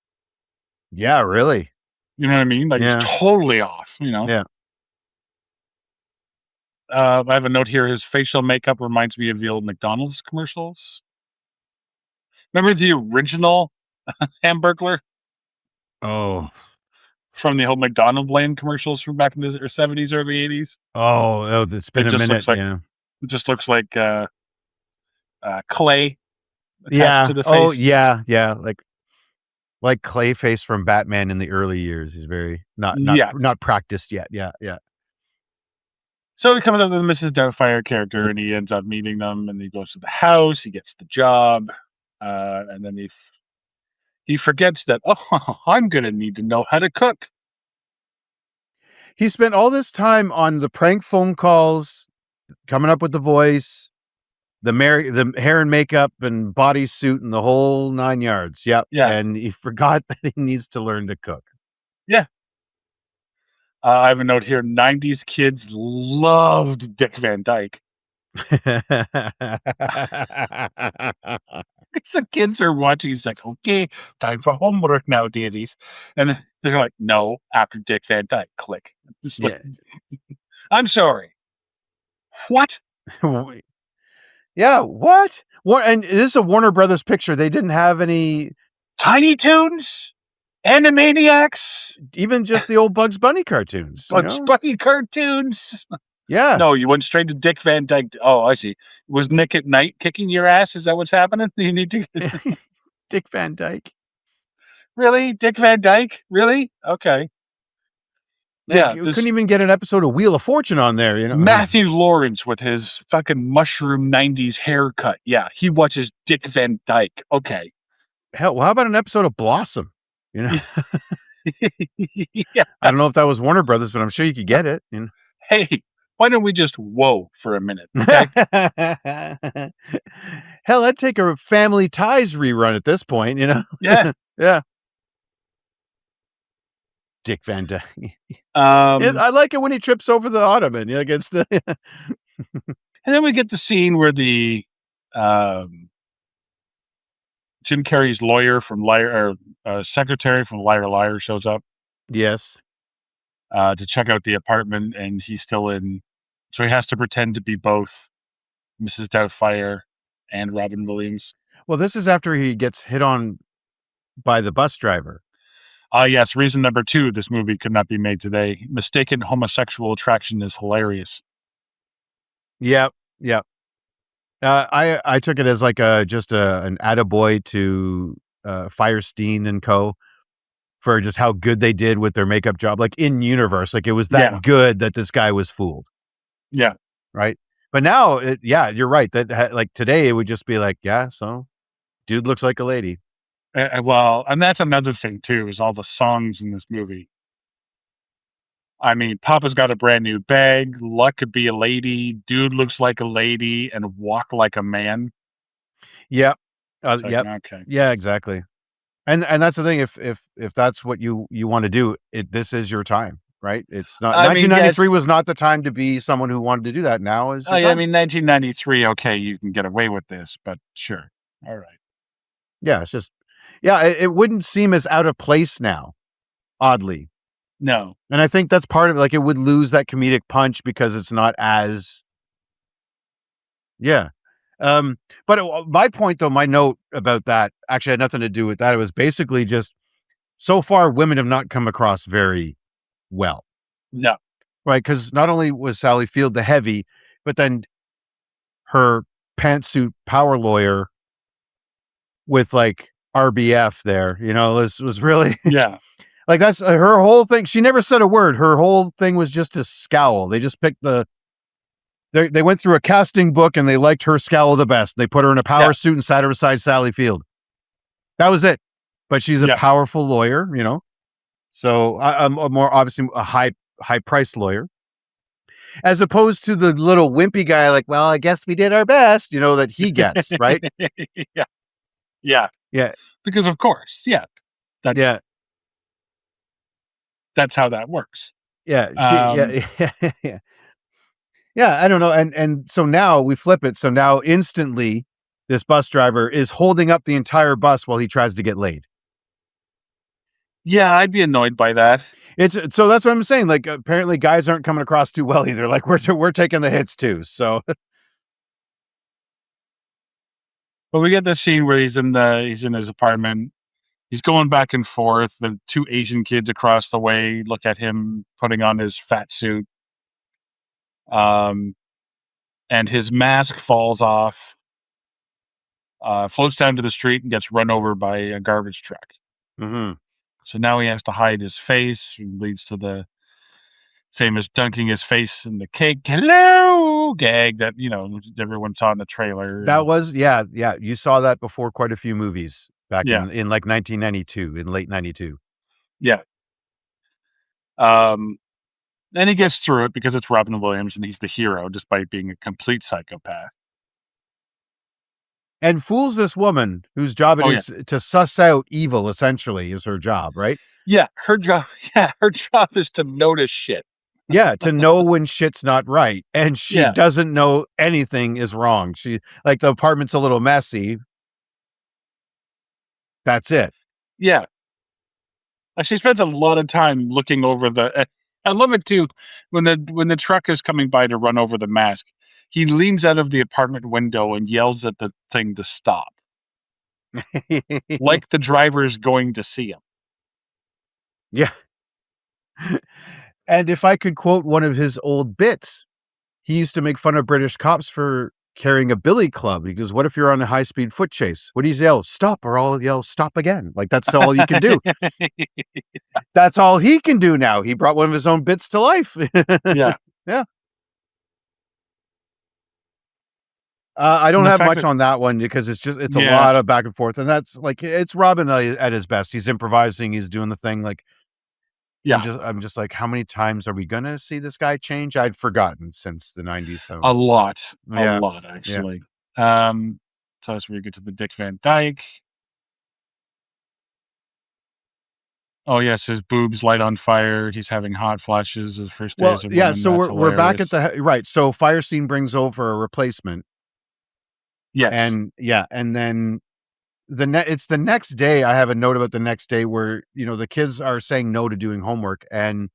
Yeah, really. You know what I mean? Like, Yeah. it's totally off, you know? Yeah. I have a note here. His facial makeup reminds me of the old McDonald's commercials. Remember the original Hamburglar Oh. from the old McDonald Lane commercials from back in the 70s, early 80s? Oh, it's been It a just minute. looks like Yeah. it just looks like clay attached Yeah. to the Oh, face. yeah. Yeah. Like Clayface from Batman in the early years. He's very not practiced yet. Yeah. Yeah. So he comes up with Mrs. Doubtfire character, and he ends up meeting them, and he goes to the house. He gets the job, and then he forgets that, oh, I'm going to need to know how to cook. He spent all this time on the prank phone calls, coming up with the voice, the hair and makeup and bodysuit and the whole 9 yards. Yep. Yeah. And he forgot that he needs to learn to cook. Yeah. I have a note here. 90s kids loved Dick Van Dyke. Because the kids are watching. He's like, okay, time for homework now, dearies. And they're like, no, after Dick Van Dyke. Click. Like, I'm sorry. What? Yeah, what? And this is a Warner Brothers picture. They didn't have any Tiny Toons, Animaniacs, even just the old Bugs Bunny cartoons. Bugs Bunny cartoons. Yeah. No, you went straight to Dick Van Dyke. Oh, I see. Was Nick at Night kicking your ass? Is that what's happening? You need to Dick Van Dyke. Really? Dick Van Dyke? Really? Okay. Yeah, you couldn't even get an episode of Wheel of Fortune on there, you know. Matthew Lawrence with his fucking mushroom 90s haircut. Yeah, he watches Dick Van Dyke. Okay. Hell, well, how about an episode of Blossom? You know. Yeah. I don't know if that was Warner Brothers, but I'm sure you could get it. You know? Hey, why don't we just whoa for a minute? Okay? Hell, I'd take a Family Ties rerun at this point, you know. Yeah. Yeah. Dick Van Dyke. I like it when he trips over the ottoman. You know, against the. And then we get the scene where the Jim Carrey's lawyer from secretary from Liar Liar shows up. Yes. To check out the apartment, and he's still in. So he has to pretend to be both Mrs. Doubtfire and Robin Williams. Well, this is after he gets hit on by the bus driver. Yes. Reason number 2, this movie could not be made today. Mistaken homosexual attraction is hilarious. Yep. Yep. I took it as like an attaboy to Fierstein and Co. for just how good they did with their makeup job. Like in universe, like it was that good that this guy was fooled. Yeah. Right. But now, you're right. That like today it would just be like, yeah, so dude looks like a lady. Well, and that's another thing too, is all the songs in this movie. I mean, Papa's got a brand new bag. Luck could be a lady. Dude looks like a lady and walk like a man. Yep. Like, yep. Okay. Yeah, exactly. And that's the thing. If that's what you want to do, this is your time, right? It's not 1993 was not the time to be someone who wanted to do that. Now is. I mean, 1993. Okay, you can get away with this, but sure. All right. Yeah, it's just. Yeah, it wouldn't seem as out of place now, oddly. No. And I think that's part of it. Like, it would lose that comedic punch because it's not as... Yeah. But my point, though, my note about that actually had nothing to do with that. It was basically just, so far, women have not come across very well. No. Right? Because not only was Sally Field the heavy, but then her pantsuit power lawyer with, like, RBF there, you know, was really like that's her whole thing. She never said a word. Her whole thing was just to scowl. They just picked they went through a casting book and they liked her scowl the best. They put her in a power suit and sat her beside Sally Field. That was it. But she's a powerful lawyer, you know. So I'm more obviously a high priced lawyer, as opposed to the little wimpy guy. Like, well, I guess we did our best, you know, that he gets right. Yeah. Because of course, that's how that works. Yeah. Yeah. I don't know. And so now we flip it. So now instantly, this bus driver is holding up the entire bus while he tries to get laid. Yeah, I'd be annoyed by that. So that's what I'm saying. Like, apparently guys aren't coming across too well either. Like, we're taking the hits too. So, but we get this scene where he's in his apartment. He's going back and forth. The two Asian kids across the way look at him putting on his fat suit. And his mask falls off, floats down to the street, and gets run over by a garbage truck. mm-hmm. So now he has to hide his face, which leads to the famous dunking his face in the cake hello gag that everyone saw in the trailer. That was you saw that before quite a few movies back in like 1992, in late 92. Yeah. And he gets through it because it's Robin Williams and he's the hero despite being a complete psychopath. And fools this woman whose job it is to suss out evil, essentially, is her job, right? Yeah, her job is to notice shit. Yeah, to know when shit's not right. And she doesn't know anything is wrong. She, like, the apartment's a little messy. That's it. Yeah. She spends a lot of time looking over I love it too. When the truck is coming by to run over the mask, he leans out of the apartment window and yells at the thing to stop. Like the driver is going to see him. Yeah. And if I could quote one of his old bits, he used to make fun of British cops for carrying a billy club. He goes, what if you're on a high-speed foot chase? What do you yell? Stop, or I'll yell, stop again. Like, that's all you can do. That's all he can do now. He brought one of his own bits to life. Yeah. Yeah. I don't have much on that one because it's a lot of back and forth. And that's like, it's Robin at his best. He's improvising. He's doing the thing. Like, I'm just like, how many times are we going to see this guy change? I'd forgotten since the 90s. So. A lot, actually. Yeah. So as we get to the Dick Van Dyke. Oh yes, his boobs light on fire. He's having hot flashes his first day as a woman. So we're back at right. So Fierstein brings over a replacement. Yes. And then it's the next day. I have a note about the next day where, the kids are saying no to doing homework, and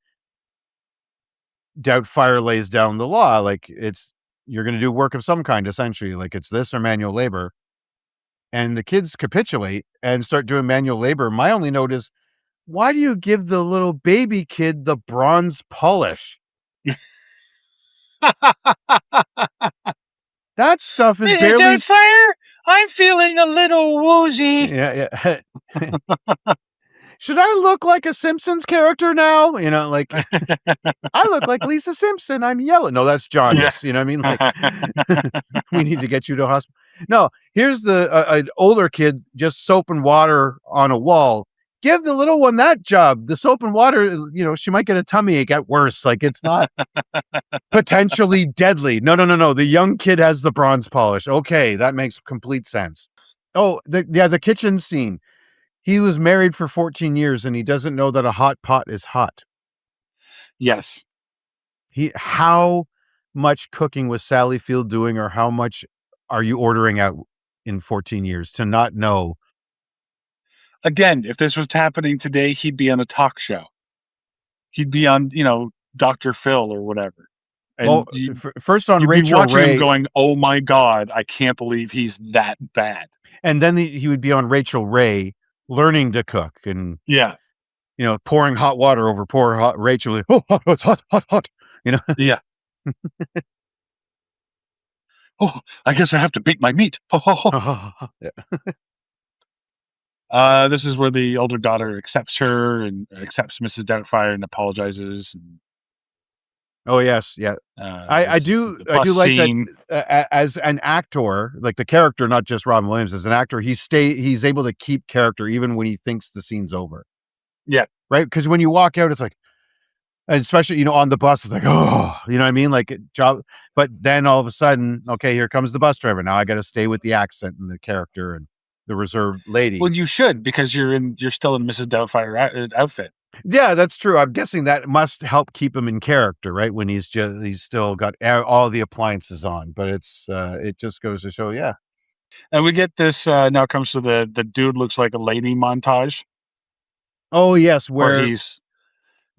Doubtfire lays down the law. Like, you're going to do work of some kind, essentially. Like, it's this or manual labor. And the kids capitulate and start doing manual labor. My only note is, why do you give the little baby kid the bronze polish? That stuff is barely... Doubtfire, I'm feeling a little woozy. Yeah. Should I look like a Simpsons character now? Like, I look like Lisa Simpson. I'm yellow. No, that's jaundice. You know what I mean? Like, we need to get you to a hospital. No, here's an older kid, just soap and water on a wall. Give the little one that job. The soap and water, she might get a tummy ache at worst. Like, it's not potentially deadly. No. The young kid has the bronze polish. Okay, that makes complete sense. Oh, the kitchen scene. He was married for 14 years and he doesn't know that a hot pot is hot. Yes. How much cooking was Sally Field doing, or how much are you ordering out in 14 years to not know? Again, if this was happening today, he'd be on a talk show. He'd be on, Dr. Phil or whatever. And first on you'd Rachel be watching Ray, him going, "Oh my God, I can't believe he's that bad." And then he would be on Rachel Ray learning to cook and pouring hot water over poor hot Rachel. Like, oh, it's hot. Yeah. Oh, I guess I have to beat my meat. This is where the older daughter accepts her and accepts Mrs. Doubtfire and apologizes. Oh yes, yeah. I do like scene. That as an actor, like the character, not just Robin Williams. As an actor, he's able to keep character even when he thinks the scene's over. Yeah, right. Because when you walk out, it's like, and especially on the bus, it's like, oh, you know what I mean, like job. But then all of a sudden, okay, here comes the bus driver. Now I got to stay with the accent and the character and the reserved lady. Well, you should, because you're still in Mrs. Doubtfire outfit. Yeah, that's true. I'm guessing that must help keep him in character, right? When he's still got all the appliances on, but it just goes to show, yeah. And we get this now comes to the dude looks like a lady montage. Oh yes, where where he's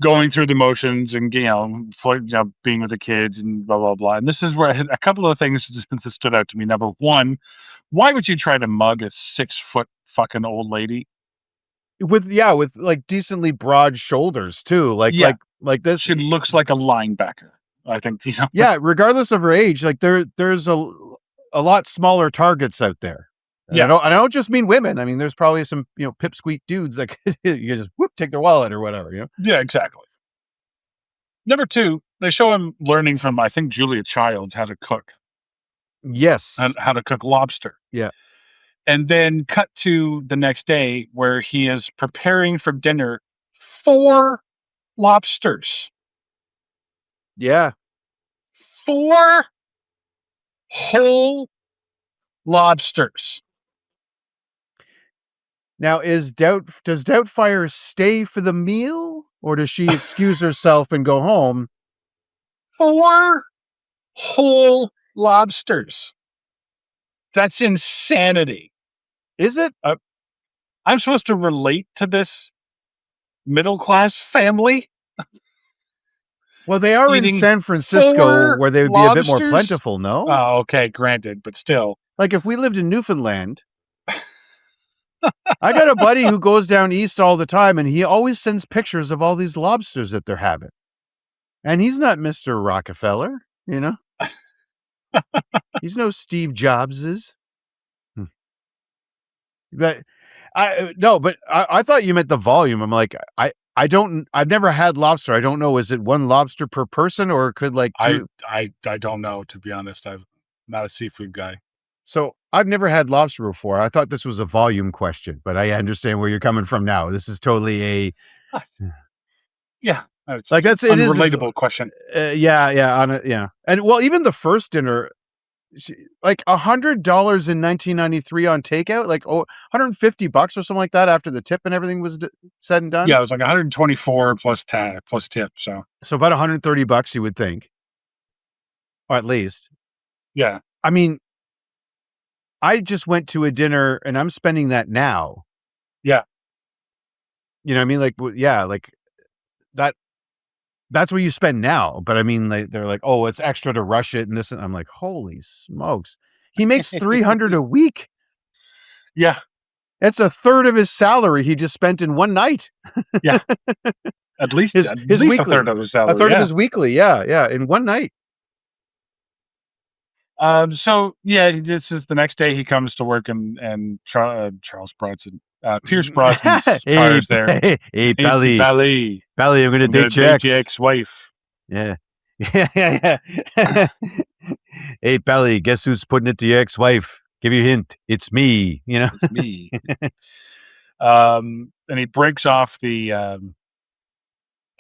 going through the motions and being with the kids and blah blah blah. And this is where a couple of things that stood out to me. Number one, why would you try to mug a 6-foot fucking old lady with like decently broad shoulders too, like this? She looks like a linebacker. I think Yeah, regardless of her age, like there's a lot smaller targets out there. Yeah, I don't just mean women. I mean, there's probably some pipsqueak dudes that you just take their wallet or whatever. Yeah, exactly. Number two, they show him learning from, I think, Julia Childs how to cook. Yes, and how to cook lobster. Yeah, and then cut to the next day where he is preparing for dinner 4 lobsters. Yeah, 4 whole lobsters. Now, does Doubtfire stay for the meal, or does she excuse herself and go home? 4 whole lobsters. That's insanity. Is it? I'm supposed to relate to this middle-class family? Well, they are in San Francisco, where they would be a bit more plentiful, no? Oh, okay, granted, but still. Like, if we lived in Newfoundland... I got a buddy who goes down east all the time, and he always sends pictures of all these lobsters that they're having. And he's not Mr. Rockefeller, He's no Steve Jobses. But I thought you meant the volume. I'm like, I've never had lobster. I don't know. Is it 1 lobster per person, or could like 2? I don't know, to be honest. I'm not a seafood guy. So I've never had lobster before. I thought this was a volume question, but I understand where you're coming from now. This is totally a like that's it is relatable question. And well, even the first dinner, like $100 in 1993 on takeout, like $150 or something like that after the tip and everything was said and done. Yeah, it was like 124 plus tip. So about $130, you would think, or at least. Yeah, I mean, I just went to a dinner and I'm spending that now. Yeah. You know what I mean? Like, yeah, like that's what you spend now. But I mean, they're like, oh, it's extra to rush it and this. And I'm like, holy smokes. He makes $300 a week. Yeah. It's a third of his salary he just spent in one night. Yeah. At least his weekly, a third of his salary. A third of his weekly. Yeah. In one night. So yeah, this is the next day he comes to work and Charles Bronson, Pierce Brosnan's car's there. Hey, Belly, I'm going to date your ex-wife. Yeah. Hey, Belly, guess who's putting it to your ex-wife? Give you a hint. It's me, It's me. And he breaks off the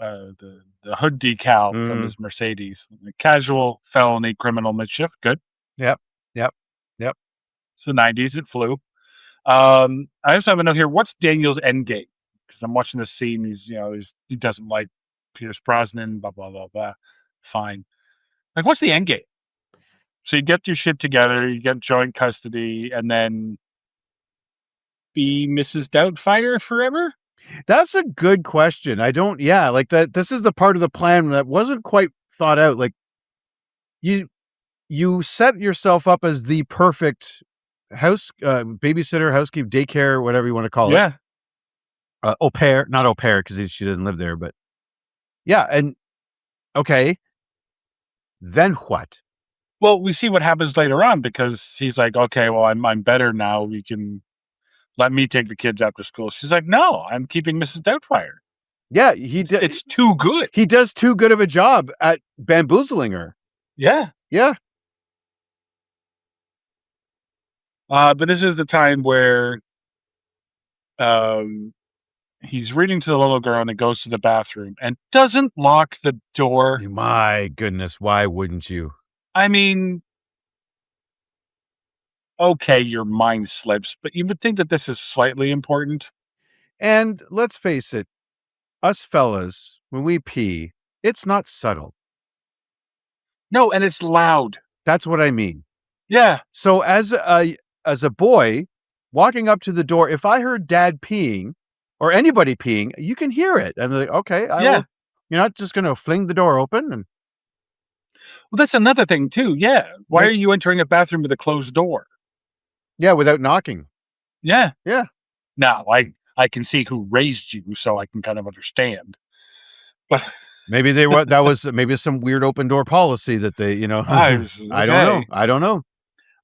hood decal from his Mercedes. Casual felony criminal mischief. Good. Yep. It's the 90s. It flew. I also have a note here. What's Daniel's end game? Because I'm watching this scene. He doesn't like Pierce Brosnan. Blah blah blah blah. Fine. Like, what's the end game? So you get your shit together. You get joint custody, and then be Mrs. Doubtfire forever. That's a good question. I don't. Yeah, like that. This is the part of the plan that wasn't quite thought out. Like you set yourself up as the perfect babysitter, housekeeper, daycare, whatever you want to call it. Au pair, not au pair because she doesn't live there, but yeah. And okay, then what? Well, we see what happens later on because he's like, okay, well, I'm better now. We can let me take the kids after school. She's like, no, I'm keeping Mrs. Doubtfire. Yeah, it's too good. He does too good of a job at bamboozling her. Yeah. But this is the time where he's reading to the little girl and he goes to the bathroom and doesn't lock the door. My goodness, why wouldn't you? I mean, okay, your mind slips, but you would think that this is slightly important. And let's face it, us fellas, when we pee, it's not subtle. No, and it's loud. That's what I mean. Yeah. So as a boy walking up to the door, if I heard Dad peeing, or anybody peeing, you can hear it. And they're like, okay, you're not just going to fling the door open. And well, that's another thing too. Yeah. Why are you entering a bathroom with a closed door? Yeah, without knocking. Yeah. Yeah. Now, I can see who raised you, so I can kind of understand. But maybe that was maybe some weird open door policy that they, I don't know.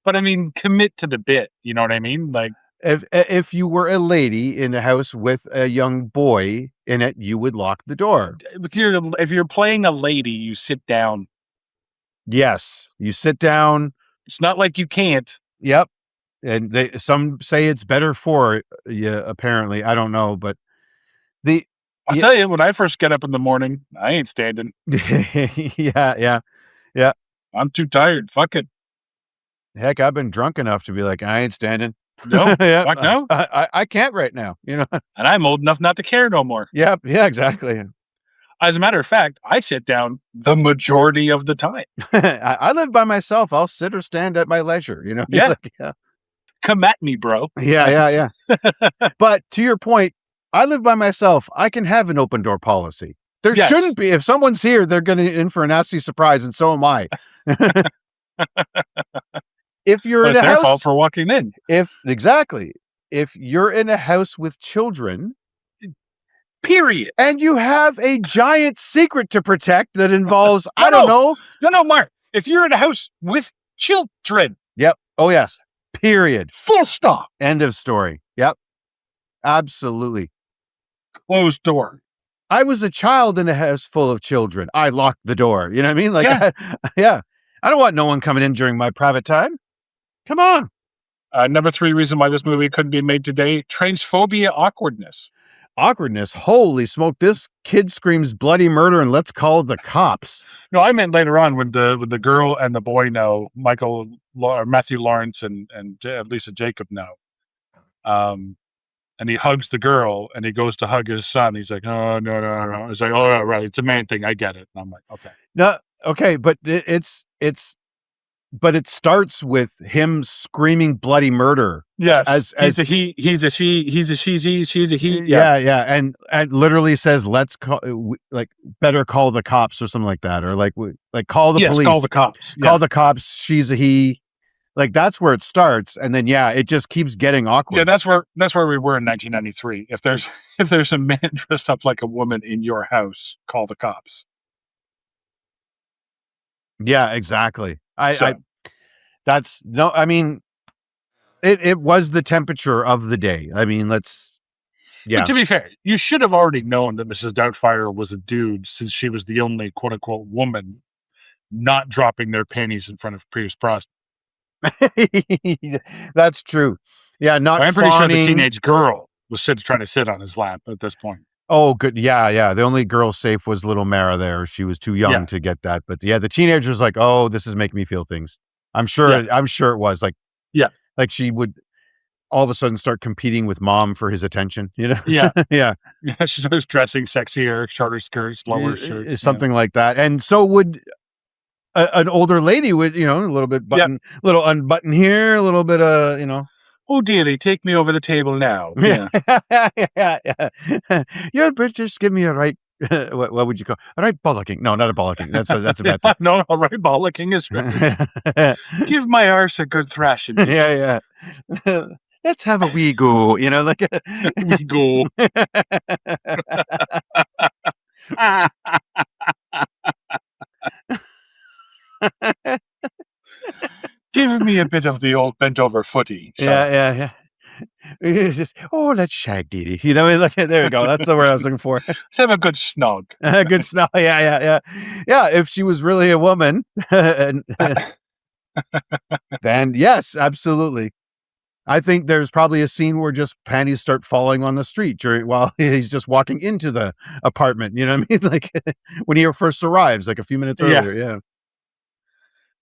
But I mean, commit to the bit. You know what I mean? Like, if you were a lady in a house with a young boy in it, you would lock the door. If you're playing a lady, you sit down. Yes, you sit down. It's not like you can't. Yep. And some say it's better for you, apparently. I don't know, but I'll tell you, when I first get up in the morning, I ain't standing. Yeah. I'm too tired. Fuck it. Heck, I've been drunk enough to be like, I ain't standing. No, fuck no. I can't right now, And I'm old enough not to care no more. Yep, yeah, exactly. As a matter of fact, I sit down the majority of the time. I live by myself. I'll sit or stand at my leisure, Yeah. Like, yeah. Come at me, bro. Yeah. But to your point, I live by myself. I can have an open door policy. There shouldn't be. If someone's here, they're going in for a nasty surprise, and so am I. If you're in a house, fault for walking in. If you're in a house with children, period, and you have a giant secret to protect that involves, I don't know. No, Mark. If you're in a house with children. Yep. Oh, yes. Period. Full stop. End of story. Yep. Absolutely. Closed door. I was a child in a house full of children. I locked the door. You know what I mean? Like, yeah. I don't want no one coming in during my private time. Come on. Number 3 reason why this movie couldn't be made today: transphobia, awkwardness. Awkwardness. Holy smoke! This kid screams bloody murder and let's call the cops. No, I meant later on when the girl and the boy know, Matthew Lawrence and Lisa Jacob know. And he hugs the girl and he goes to hug his son. He's like, oh, no. It's like, oh, right. It's a man thing. I get it. And I'm like, okay. No, okay. But but it starts with him screaming bloody murder. Yes. He's a he, he's a she, he's a she's a he. Yeah. And literally says, let's call, better call the cops or something like that. Or call the police. Call the cops. Call the cops. She's a he. Like, that's where it starts. And then, it just keeps getting awkward. Yeah, that's where we were in 1993. If there's a man dressed up like a woman in your house, call the cops. Yeah, exactly. It was the temperature of the day. I mean, But to be fair, you should have already known that Mrs. Doubtfire was a dude, since she was the only quote unquote woman not dropping their panties in front of Pierce Brosnan. That's true. Yeah, I'm pretty sure the teenage girl was trying to sit on his lap at this point. Oh, good. Yeah. The only girl safe was little Mara there. She was too young to get that. But the teenager's like, oh, this is making me feel things. I'm sure it was like she would all of a sudden start competing with mom for his attention, Yeah. Yeah. She starts dressing sexier, shorter skirts, lower shirts. Something like that. And so would an older lady with, a little bit little unbutton here, a little bit of, oh, dearie, take me over the table now. Yeah. Yeah, British, give me a right, what would you call a right bollocking? No, not a bollocking. That's a bad thing. No, a right bollocking is right. Give my arse a good thrashing. Yeah. Let's have a wee go, like a wee go. Give me a bit of the old bent over footy. Yeah. It's just, let's shag Dee. There we go. That's the word I was looking for. Let's have a good snog. A good snog. Yeah. Yeah, if she was really a woman, then yes, absolutely. I think there's probably a scene where just panties start falling on the street while he's just walking into the apartment. You know what I mean? Like when he first arrives, like a few minutes earlier. Yeah.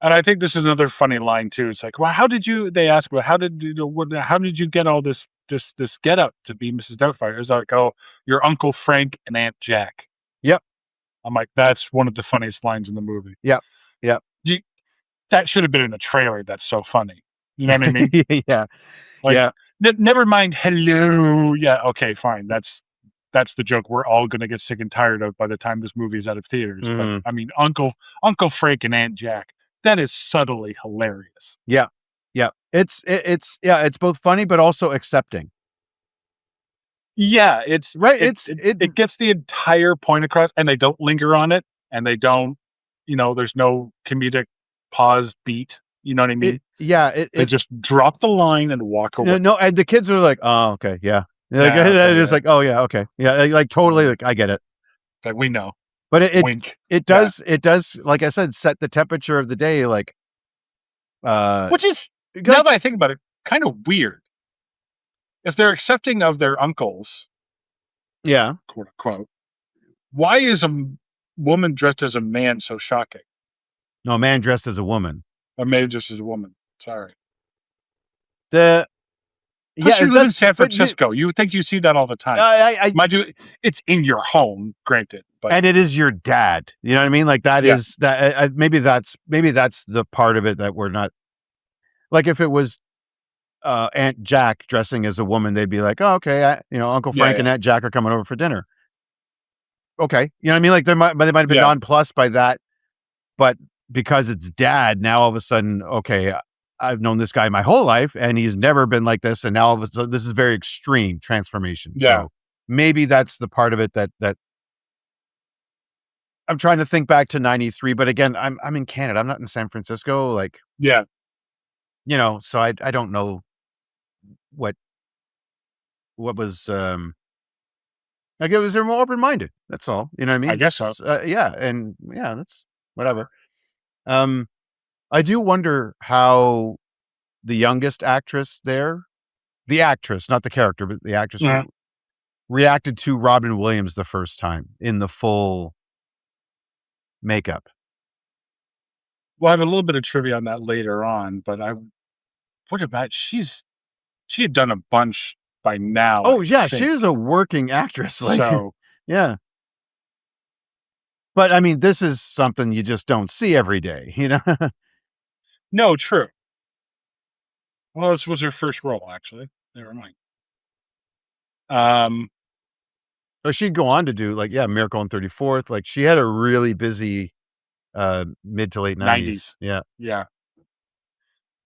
And I think this is another funny line too. It's like, well, they ask, well, how did you get all this get up to be Mrs. Doubtfire? It's like, oh, your Uncle Frank and Aunt Jack. Yep. I'm like, that's one of the funniest lines in the movie. Yep. That should have been in the trailer. That's so funny. You know what I mean? Yeah. Never mind. Hello. Yeah. Okay, fine. That's that's the joke we're all going to get sick and tired of by the time this movie's out of theaters. Mhm. But I mean, Uncle Frank and Aunt Jack, that is subtly hilarious. Yeah. It's both funny but also accepting. Yeah, it's Right, it gets the entire point across, and they don't linger on it, and they don't, there's no comedic pause beat. You know what I mean? They just drop the line and walk away. No, and the kids are like, oh, okay, yeah. Like, it's like, oh yeah, okay, yeah, like totally, like I get it. Like we know, but wink. It does, like I said, set the temperature of the day, like, which is now that I think about it, kind of weird. If they're accepting of their uncles, yeah, quote unquote, why is a woman dressed as a man so shocking? No, a man dressed as a woman. A man dressed as a woman. Sorry. Plus you live in San Francisco. You would think you see that all the time. Mind you, it's in your home, granted, but and it is your dad. You know what I mean? Like that is that. Maybe that's the part of it that we're not. Like if it was Aunt Jack dressing as a woman, they'd be like, "Oh, okay, Uncle Frank and Aunt Jack are coming over for dinner." Okay, you know what I mean? Like they might have been nonplussed by that, but because it's dad, now all of a sudden, okay, I've known this guy my whole life, and he's never been like this, and now all of a sudden, this is very extreme transformation. Yeah. So maybe that's the part of it that I'm trying to think back to 93, but again, I'm in Canada. I'm not in San Francisco. Like, so I don't know what was like it was they're more open minded. That's all. You know what I mean? I guess so. That's whatever. I do wonder how the youngest actress there, the actress, not the character, but the actress, reacted to Robin Williams the first time in the full makeup. Well, I have a little bit of trivia on that later on, but what about she had done a bunch by now. Oh yeah, she is a working actress. Like, so yeah. But I mean, this is something you just don't see every day, you know? No, true. Well, this was her first role, actually. Never mind. So she'd go on to do Miracle on 34th. Like she had a really busy mid to late 90s. Yeah. Yeah.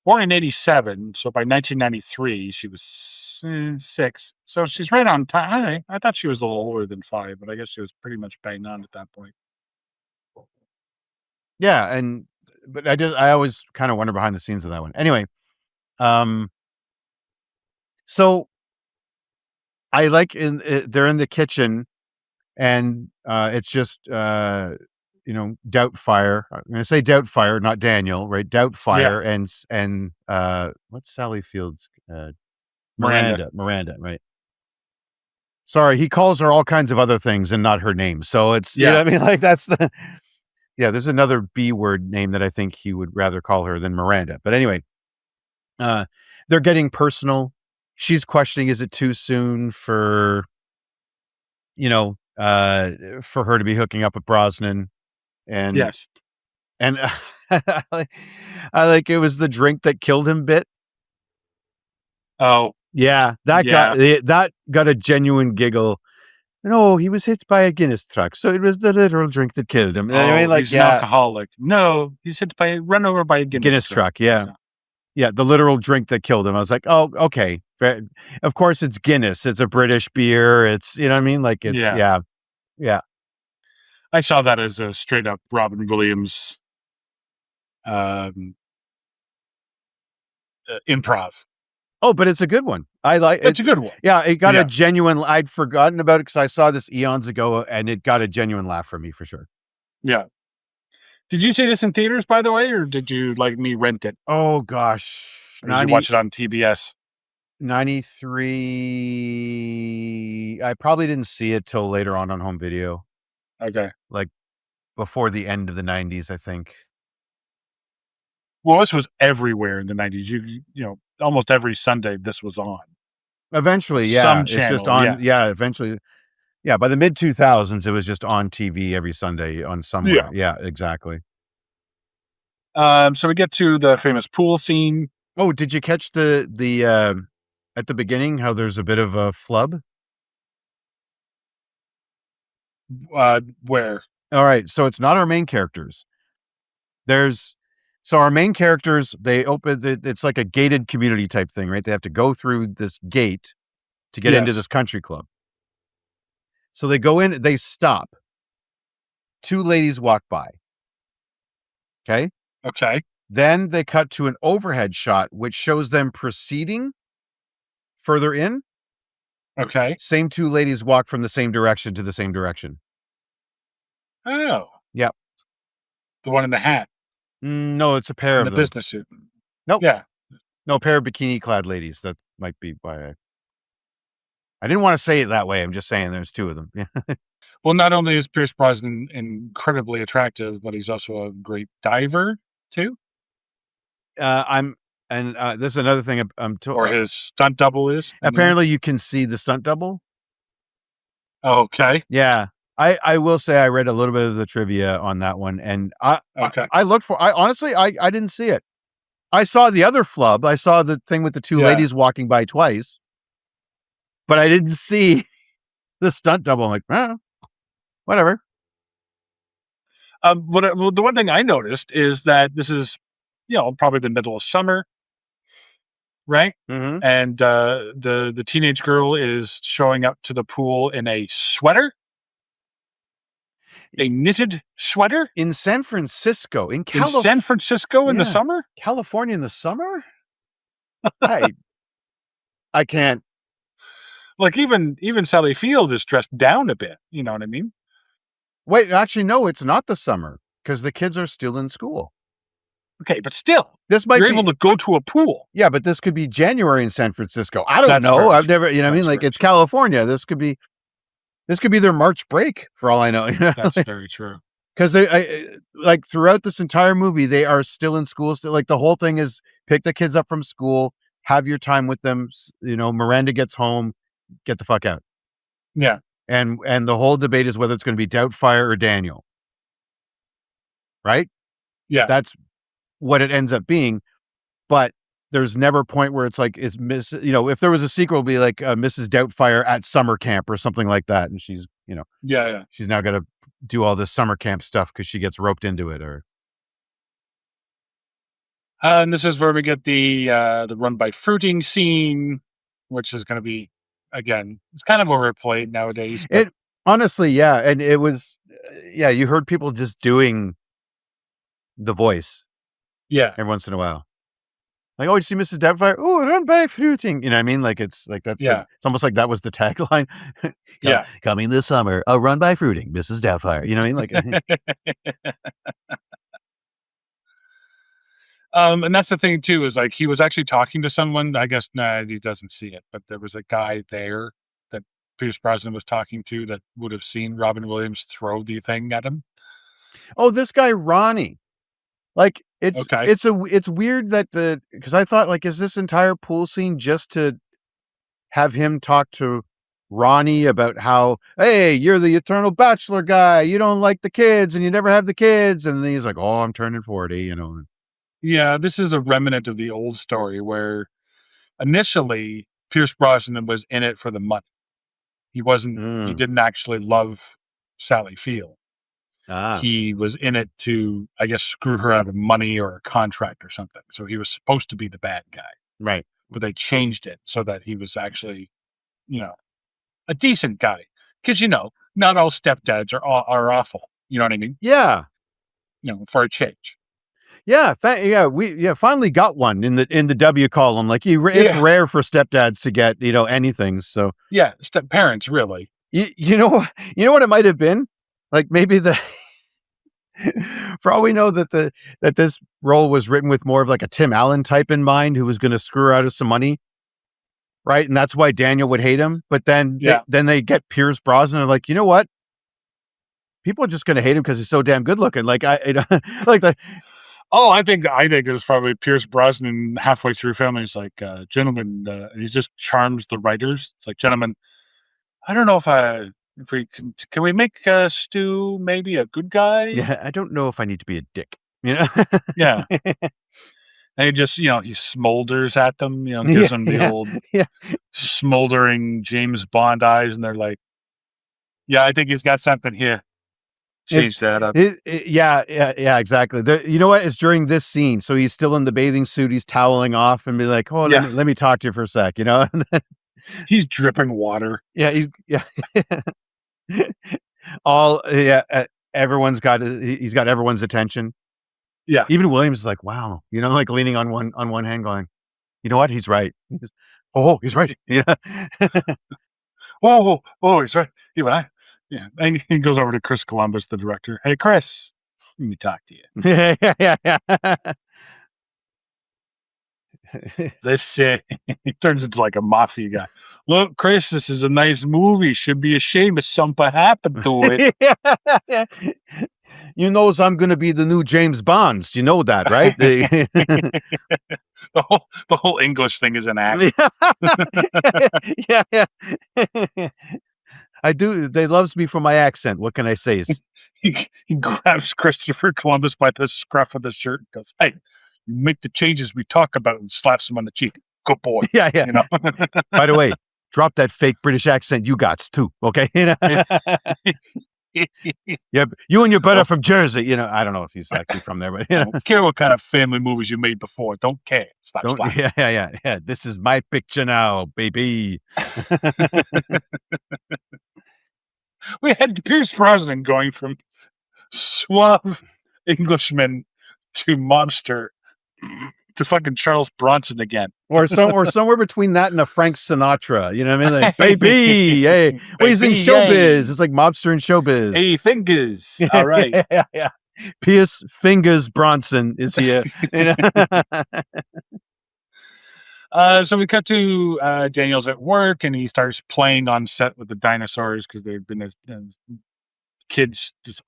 Born in 87, so by 1993, she was 6. So she's right on time. I thought she was a little older than 5, but I guess she was pretty much bang on at that point. Yeah, but I always kind of wonder behind the scenes of that one. Anyway, so I like they're in the kitchen, and it's just Doubtfire. I'm going to say Doubtfire, not Daniel, right? Doubtfire and what's Sally Field's Miranda, right? Sorry, he calls her all kinds of other things and not her name. So it's you know what I mean, like that's the there's another B word name that I think he would rather call her than Miranda. But anyway, they're getting personal. She's questioning, is it too soon for for her to be hooking up with Brosnan? And and I like it was the drink that killed him bit. Oh yeah, that got a genuine giggle. No, he was hit by a Guinness truck, so it was the literal drink that killed him. I mean, he's an alcoholic. No, he's run over by a Guinness truck. Yeah, the literal drink that killed him. I was like, oh, okay. Of course, it's Guinness. It's a British beer. It's what I mean. Like it's yeah. I saw that as a straight up Robin Williams improv. Oh, but it's a good one. I like it's a good one. Yeah, it got a genuine. I'd forgotten about it because I saw this eons ago, and it got a genuine laugh from me for sure. Yeah. Did you see this in theaters, by the way, or did you like me rent it? Oh gosh, or did you watch it on TBS? 93. I probably didn't see it till later on home video. Okay, like before the end of the 90s, I think. Well, this was everywhere in the 90s. You know, almost every Sunday this was on. Eventually, yeah. Some it's channel, just on, eventually. Yeah, by the mid 2000s, it was just on TV every Sunday on somewhere. Yeah, exactly. So we get to the famous pool scene. Oh, did you catch the at the beginning how there's a bit of a flub? Where? All right, so it's not our main characters. So our main characters, it's like a gated community type thing, right? They have to go through this gate to get into this country club. So they go in, they stop. 2 ladies walk by. Okay? Okay. Then they cut to an overhead shot, which shows them proceeding further in. Okay. Same 2 ladies walk from the same direction to the same direction. Oh. Yep. The one in the hat. No, it's a pair of the them. Business suit. Nope. Yeah. No, a pair of bikini-clad ladies. That might be why I didn't want to say it that way. I'm just saying there's 2 of them. Yeah. Well, not only is Pierce Brosnan incredibly attractive, but he's also a great diver too. This is another thing I'm told. Or his stunt double is. Apparently, you can see the stunt double. Okay. Yeah. I will say I read a little bit of the trivia on that one, and I looked for. I didn't see it. I saw the other flub. I saw the thing with the 2 ladies walking by twice, but I didn't see the stunt double. I'm like, whatever. The one thing I noticed is that this is, probably the middle of summer, right? Mm-hmm. And the teenage girl is showing up to the pool in a sweater. A knitted sweater in San Francisco, in San Francisco in the summer, California in the summer. I can't. Like even Sally Field is dressed down a bit. You know what I mean? Wait, actually, no, it's not the summer because the kids are still in school. Okay, but still, you're able to go to a pool. Yeah, but this could be January in San Francisco. I don't know. I've never, you know what I mean? Like it's California. This could be their March break for all I know. That's very true. Because like throughout this entire movie, they are still in school. Still, like the whole thing is pick the kids up from school, have your time with them. Miranda gets home, get the fuck out. Yeah. And the whole debate is whether it's going to be Doubtfire or Daniel. Right? Yeah. That's what it ends up being. But there's never a point where it's like, if there was a sequel, it'd be like Mrs. Doubtfire at summer camp or something like that. And she's, she's now got to do all this summer camp stuff because she gets roped into it. And this is where we get the run by fruiting scene, which is going to be, again, it's kind of overplayed nowadays. It honestly, yeah. And it was, you heard people just doing the voice. Yeah. Every once in a while. Like, oh, you see Mrs. Doubtfire? Oh, run by fruiting. You know what I mean? Like, it's like, that's, it's almost like that was the tagline. Coming this summer, a run by fruiting, Mrs. Doubtfire. You know what I mean? Like, and that's the thing too, is like, he was actually talking to someone, I guess, he doesn't see it, but there was a guy there that Pierce Brosnan was talking to that would have seen Robin Williams throw the thing at him. Oh, this guy, Ronnie. Like, it's weird that because I thought, like, is this entire pool scene just to have him talk to Ronnie about how, hey, you're the eternal bachelor guy, you don't like the kids and you never have the kids, and then he's like, oh, I'm turning 40, Yeah, this is a remnant of the old story where initially Pierce Brosnan was in it for the money. He wasn't. He didn't actually love Sally Field. He was in it to, I guess, screw her out of money or a contract or something. So he was supposed to be the bad guy. Right. But they changed it so that he was actually, a decent guy. Because, not all stepdads are awful. You know what I mean? Yeah. For a change. Yeah. We finally got one in the W column. Like, it's rare for stepdads to get, anything. So. Yeah. Step parents, really. You know what it might have been? Like maybe for all we know that this role was written with more of like a Tim Allen type in mind, who was going to screw her out of some money, right? And that's why Daniel would hate him. But then, they get Pierce Brosnan, and like, you know what? People are just going to hate him because he's so damn good looking. Like I think it's probably Pierce Brosnan halfway through filming. He's like, gentlemen, he just charms the writers. It's like, gentlemen, I don't know if we can we make Stu maybe a good guy? Yeah, I don't know if I need to be a dick. Yeah. And he just, he smolders at them, gives them the old smoldering James Bond eyes, and they're like, Yeah, I think he's got something here. Change that up. Yeah, exactly. You know what? It's during this scene, so he's still in the bathing suit. He's toweling off and be like, "Oh, let me talk to you for a sec," you know. He's dripping water. Yeah, everyone's got he's got everyone's attention. Yeah, even Williams is like, "Wow," you know, like leaning on one hand, going, "You know what? He's right." He's right. Yeah. Oh, he's right. Even I. Yeah, and he goes over to Chris Columbus, the director. Hey, Chris, let me talk to you. Yeah. This he turns into like a mafia guy. Look, Chris, this is a nice movie. Should be a shame if something happened to it. You know, I'm going to be the new James Bonds. You know that, right? The whole English thing is an act. Yeah. I do. They loves me for my accent. What can I say? He grabs Christopher Columbus by the scruff of the shirt and goes, "Hey, you make the changes we talk about," and slaps him on the cheek. Good boy. Yeah. You know? By the way, drop that fake British accent you got too. Okay. You know? Yeah, you and your brother from Jersey. You know, I don't know if he's actually from there, but you know. I don't care what kind of family movies you made before. Don't care. Stop. Yeah. This is my picture now, baby. We had Pierce Brosnan going from suave Englishman to mobster to fucking Charles Bronson again. or somewhere between that and a Frank Sinatra. You know what I mean? Like, baby, hey. Well, he's in showbiz. Yay. It's like mobster in showbiz. Hey, fingers. All right. Yeah. Pierce Fingers Bronson is here. You know? So we cut to Daniel's at work, and he starts playing on set with the dinosaurs because there've been this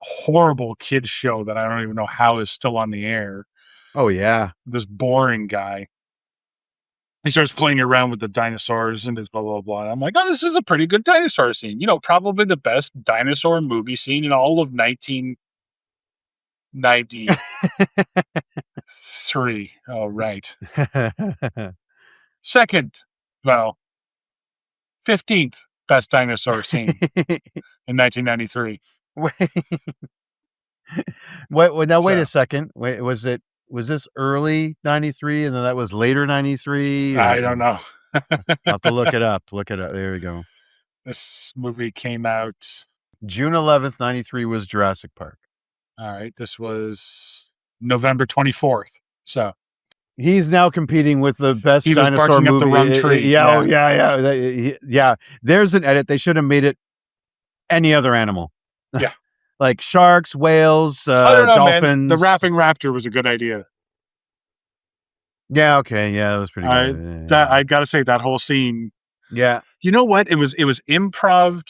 horrible kids show that I don't even know how is still on the air. Oh yeah, this boring guy. He starts playing around with the dinosaurs and this blah blah blah. And I'm like, oh, this is a pretty good dinosaur scene. You know, probably the best dinosaur movie scene in all of 1993. Oh right. Second, 15th best dinosaur scene in 1993. Wait a second. Was this early 93 and then that was later 93? I don't know. I'll have to look it up. There we go. This movie came out June 11th, 93 was Jurassic Park. All right. This was November 24th. So he's now competing with the best dinosaur movie. Up the wrong tree. Yeah. There's an edit. They should have made it any other animal. Yeah. Like sharks, whales, dolphins. Man. The rapping raptor was a good idea. Yeah, okay. Yeah, that was pretty good. I got to say, that whole scene. Yeah. You know what? It was improv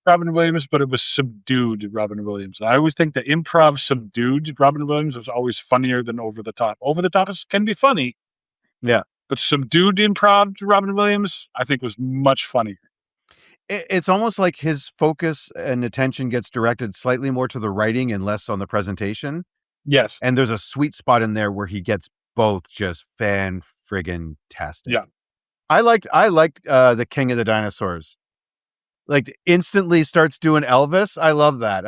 Robin Williams, but it was subdued Robin Williams. I always think the improv subdued Robin Williams was always funnier than over the top. Over the top can be funny. Yeah. But subdued improv Robin Williams, I think, was much funnier. It's almost like his focus and attention gets directed slightly more to the writing and less on the presentation. Yes. And there's a sweet spot in there where he gets both just fan-friggin-tastic. Yeah. I liked the King of the Dinosaurs. Like instantly starts doing Elvis. I love that.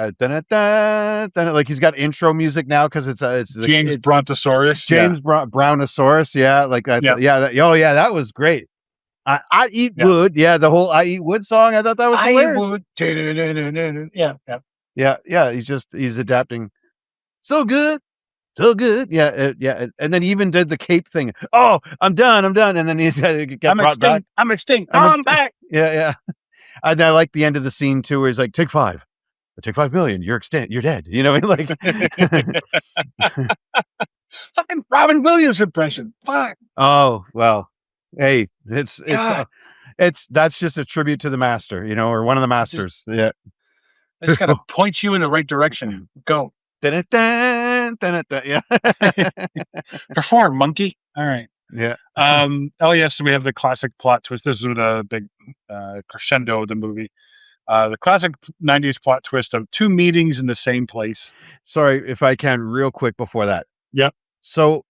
Like he's got intro music now because it's James Brontosaurus. James Brownosaurus. Yeah. Like that. Yeah. That was great. I eat wood. Yeah, the whole "I eat wood" song. I thought that was hilarious. Yeah. He's adapting. So good. Yeah. And then he even did the cape thing. Oh, I'm done. And then he's got brought back. I'm extinct. I'm back. Yeah. And I like the end of the scene too, where he's like, "Take 5. Take 5 million. You're extinct. You're dead." You know, like fucking Robin Williams impression. Fuck. Oh well. Hey, that's just a tribute to the master, you know, or one of the masters. I just gotta point you in the right direction. Go. Yeah. Perform, monkey. All right. Yeah. So we have the classic plot twist. This is the big crescendo of the movie. The classic 90s plot twist of 2 meetings in the same place. Sorry, if I can, real quick before that. Yeah. So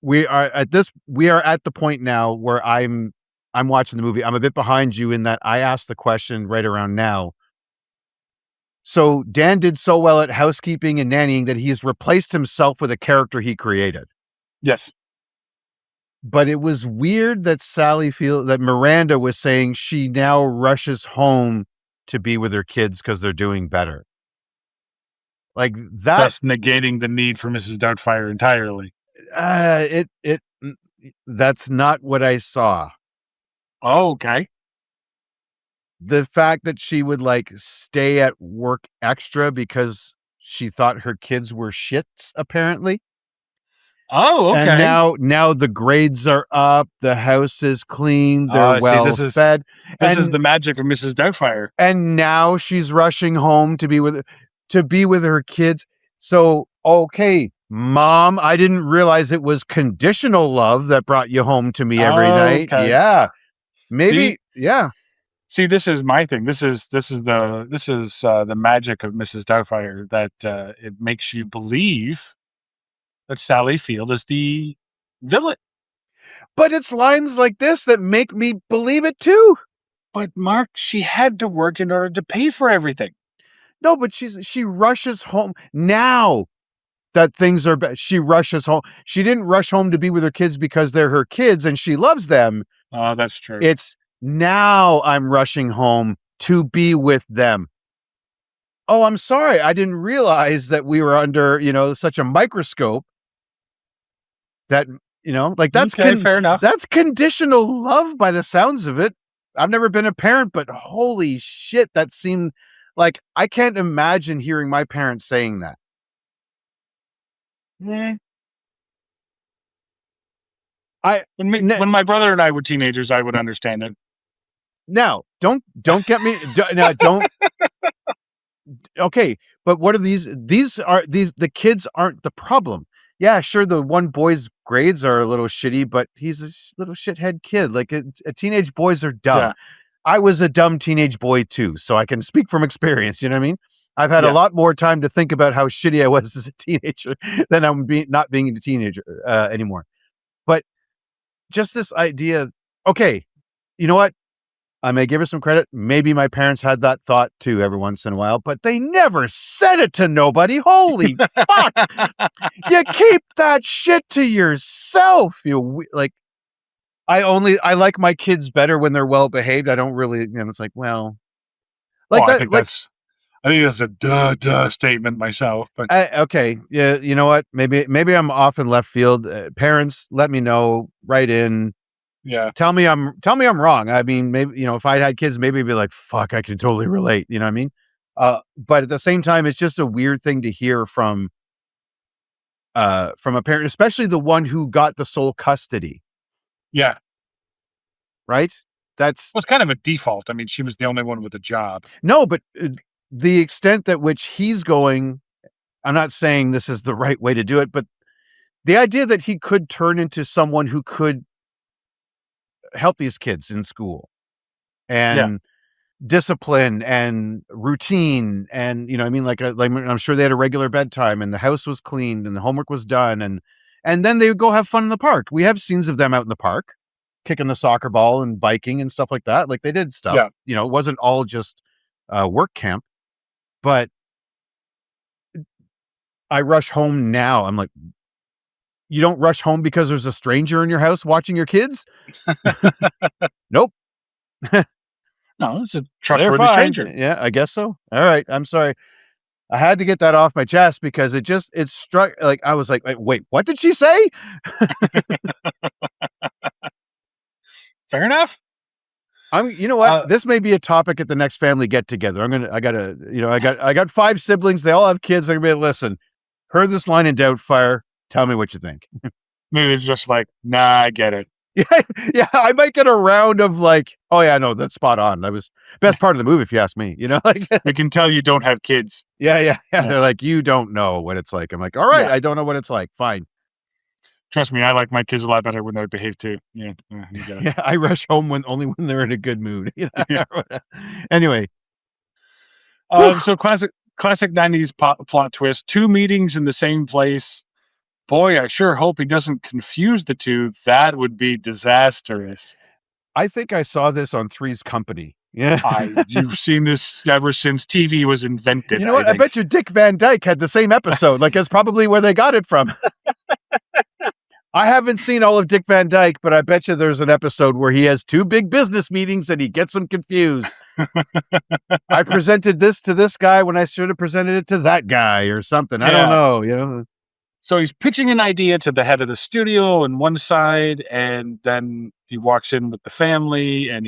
we are at the point now where I'm watching the movie. I'm a bit behind you in that I asked the question right around now. So Dan did so well at housekeeping and nannying that he's replaced himself with a character he created. Yes. But it was weird that that Miranda was saying she now rushes home to be with her kids because they're doing better. Like that. Thus negating the need for Mrs. Doubtfire entirely. That's not what I saw. Oh, okay. The fact that she would like stay at work extra because she thought her kids were shits, apparently. Oh, okay. And now the grades are up, the house is clean, they're fed. This is the magic of Mrs. Doubtfire. And now she's rushing home to be with her kids. So, okay, Mom, I didn't realize it was conditional love that brought you home to me every night. Okay. Yeah. Maybe, yeah. See, this is my thing. This is the magic of Mrs. Doubtfire, that it makes you believe that Sally Field is the villain. But it's lines like this that make me believe it too. But Mark, she had to work in order to pay for everything. No, but she rushes home now that things are bad. She rushes home. She didn't rush home to be with her kids because they're her kids and she loves them. Oh, that's true. It's now I'm rushing home to be with them. Oh, I'm sorry. I didn't realize that we were under, such a microscope. That, like that's fair enough. That's conditional love by the sounds of it. I've never been a parent, but holy shit, that seemed like I can't imagine hearing my parents saying that. When my brother and I were teenagers, I would understand it. Now, don't get me. Now, don't. Okay, but what are these? The kids aren't the problem. Yeah, sure, the one boy's grades are a little shitty, but he's a little shithead kid. Like teenage boys are dumb. Yeah. I was a dumb teenage boy too, so I can speak from experience. You know what I mean? I've had a lot more time to think about how shitty I was as a teenager than I'm not being a teenager anymore. But just this idea, okay, you know what? I may give her some credit. Maybe my parents had that thought too every once in a while, but they never said it to nobody. Holy fuck. You keep that shit to yourself. I like my kids better when they're well behaved. I don't really, it's like, well, like that. I think that's a duh statement myself, but okay. Yeah. You know what? Maybe I'm off in left field. Parents, let me know, write in. Yeah. Tell me I'm wrong. I mean, maybe, if I had kids, maybe I'd be like, fuck, I can totally relate. You know what I mean? But at the same time, it's just a weird thing to hear from a parent, especially the one who got the sole custody. Yeah. Right? That's kind of a default. I mean, she was the only one with a job. No, but the extent at which he's going, I'm not saying this is the right way to do it, but the idea that he could turn into someone who could help these kids in school and discipline and routine and like I'm sure they had a regular bedtime and the house was cleaned and the homework was done and then they would go have fun in the park. We have scenes of them out in the park kicking the soccer ball and biking and stuff like that. Like they did stuff. It wasn't all just work camp. But I rush home now. I'm like, you don't rush home because there's a stranger in your house watching your kids? Nope. No, it's a trustworthy stranger. Yeah, I guess so. All right. I'm sorry. I had to get that off my chest because it struck, like, I was like, wait, what did she say? Fair enough. You know what? This may be a topic at the next family get together. I got 5 siblings. They all have kids. I'm going to be, listen, heard this line in Doubtfire. Tell me what you think. Maybe it's just like, nah, I get it. Yeah, I might get a round of like, oh yeah, no, that's spot on. That was best part of the movie, if you ask me. Like I can tell you don't have kids. Yeah. They're like, you don't know what it's like. I'm like, all right, I don't know what it's like. Fine. Trust me, I like my kids a lot better when they behave too. Yeah, yeah. I rush home only when they're in a good mood. Anyway, so classic 90s plot twist: 2 meetings in the same place. Boy, I sure hope he doesn't confuse the two. That would be disastrous. I think I saw this on Three's Company. Yeah. You've seen this ever since TV was invented. You know what? I bet you Dick Van Dyke had the same episode. Like, that's probably where they got it from. I haven't seen all of Dick Van Dyke, but I bet you there's an episode where he has 2 big business meetings and he gets them confused. I presented this to this guy when I should have presented it to that guy or something. I don't know, you know. So he's pitching an idea to the head of the studio on one side, and then he walks in with the family, and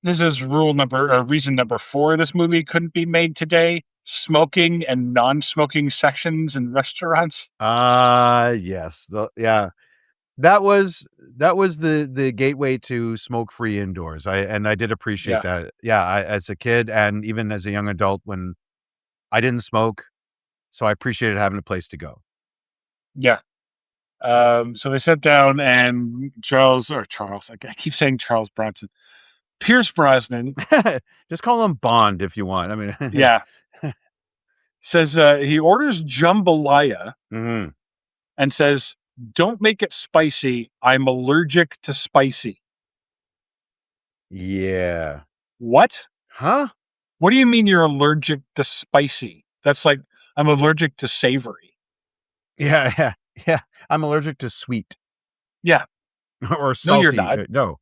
this is reason number 4 this movie couldn't be made today: smoking and non-smoking sections in restaurants. Yes. That was the gateway to smoke-free indoors. I did appreciate that. Yeah, as a kid and even as a young adult when I didn't smoke, so I appreciated having a place to go. Yeah. So they sat down, and Charles, I keep saying Charles Bronson, Pierce Brosnan. Just call him Bond if you want. I mean, yeah. Says he orders jambalaya and says, "Don't make it spicy. I'm allergic to spicy." Yeah. What? Huh? What do you mean you're allergic to spicy? That's like, I'm allergic to savory. Yeah. I'm allergic to sweet. Yeah. Or salty. No, you're not. No.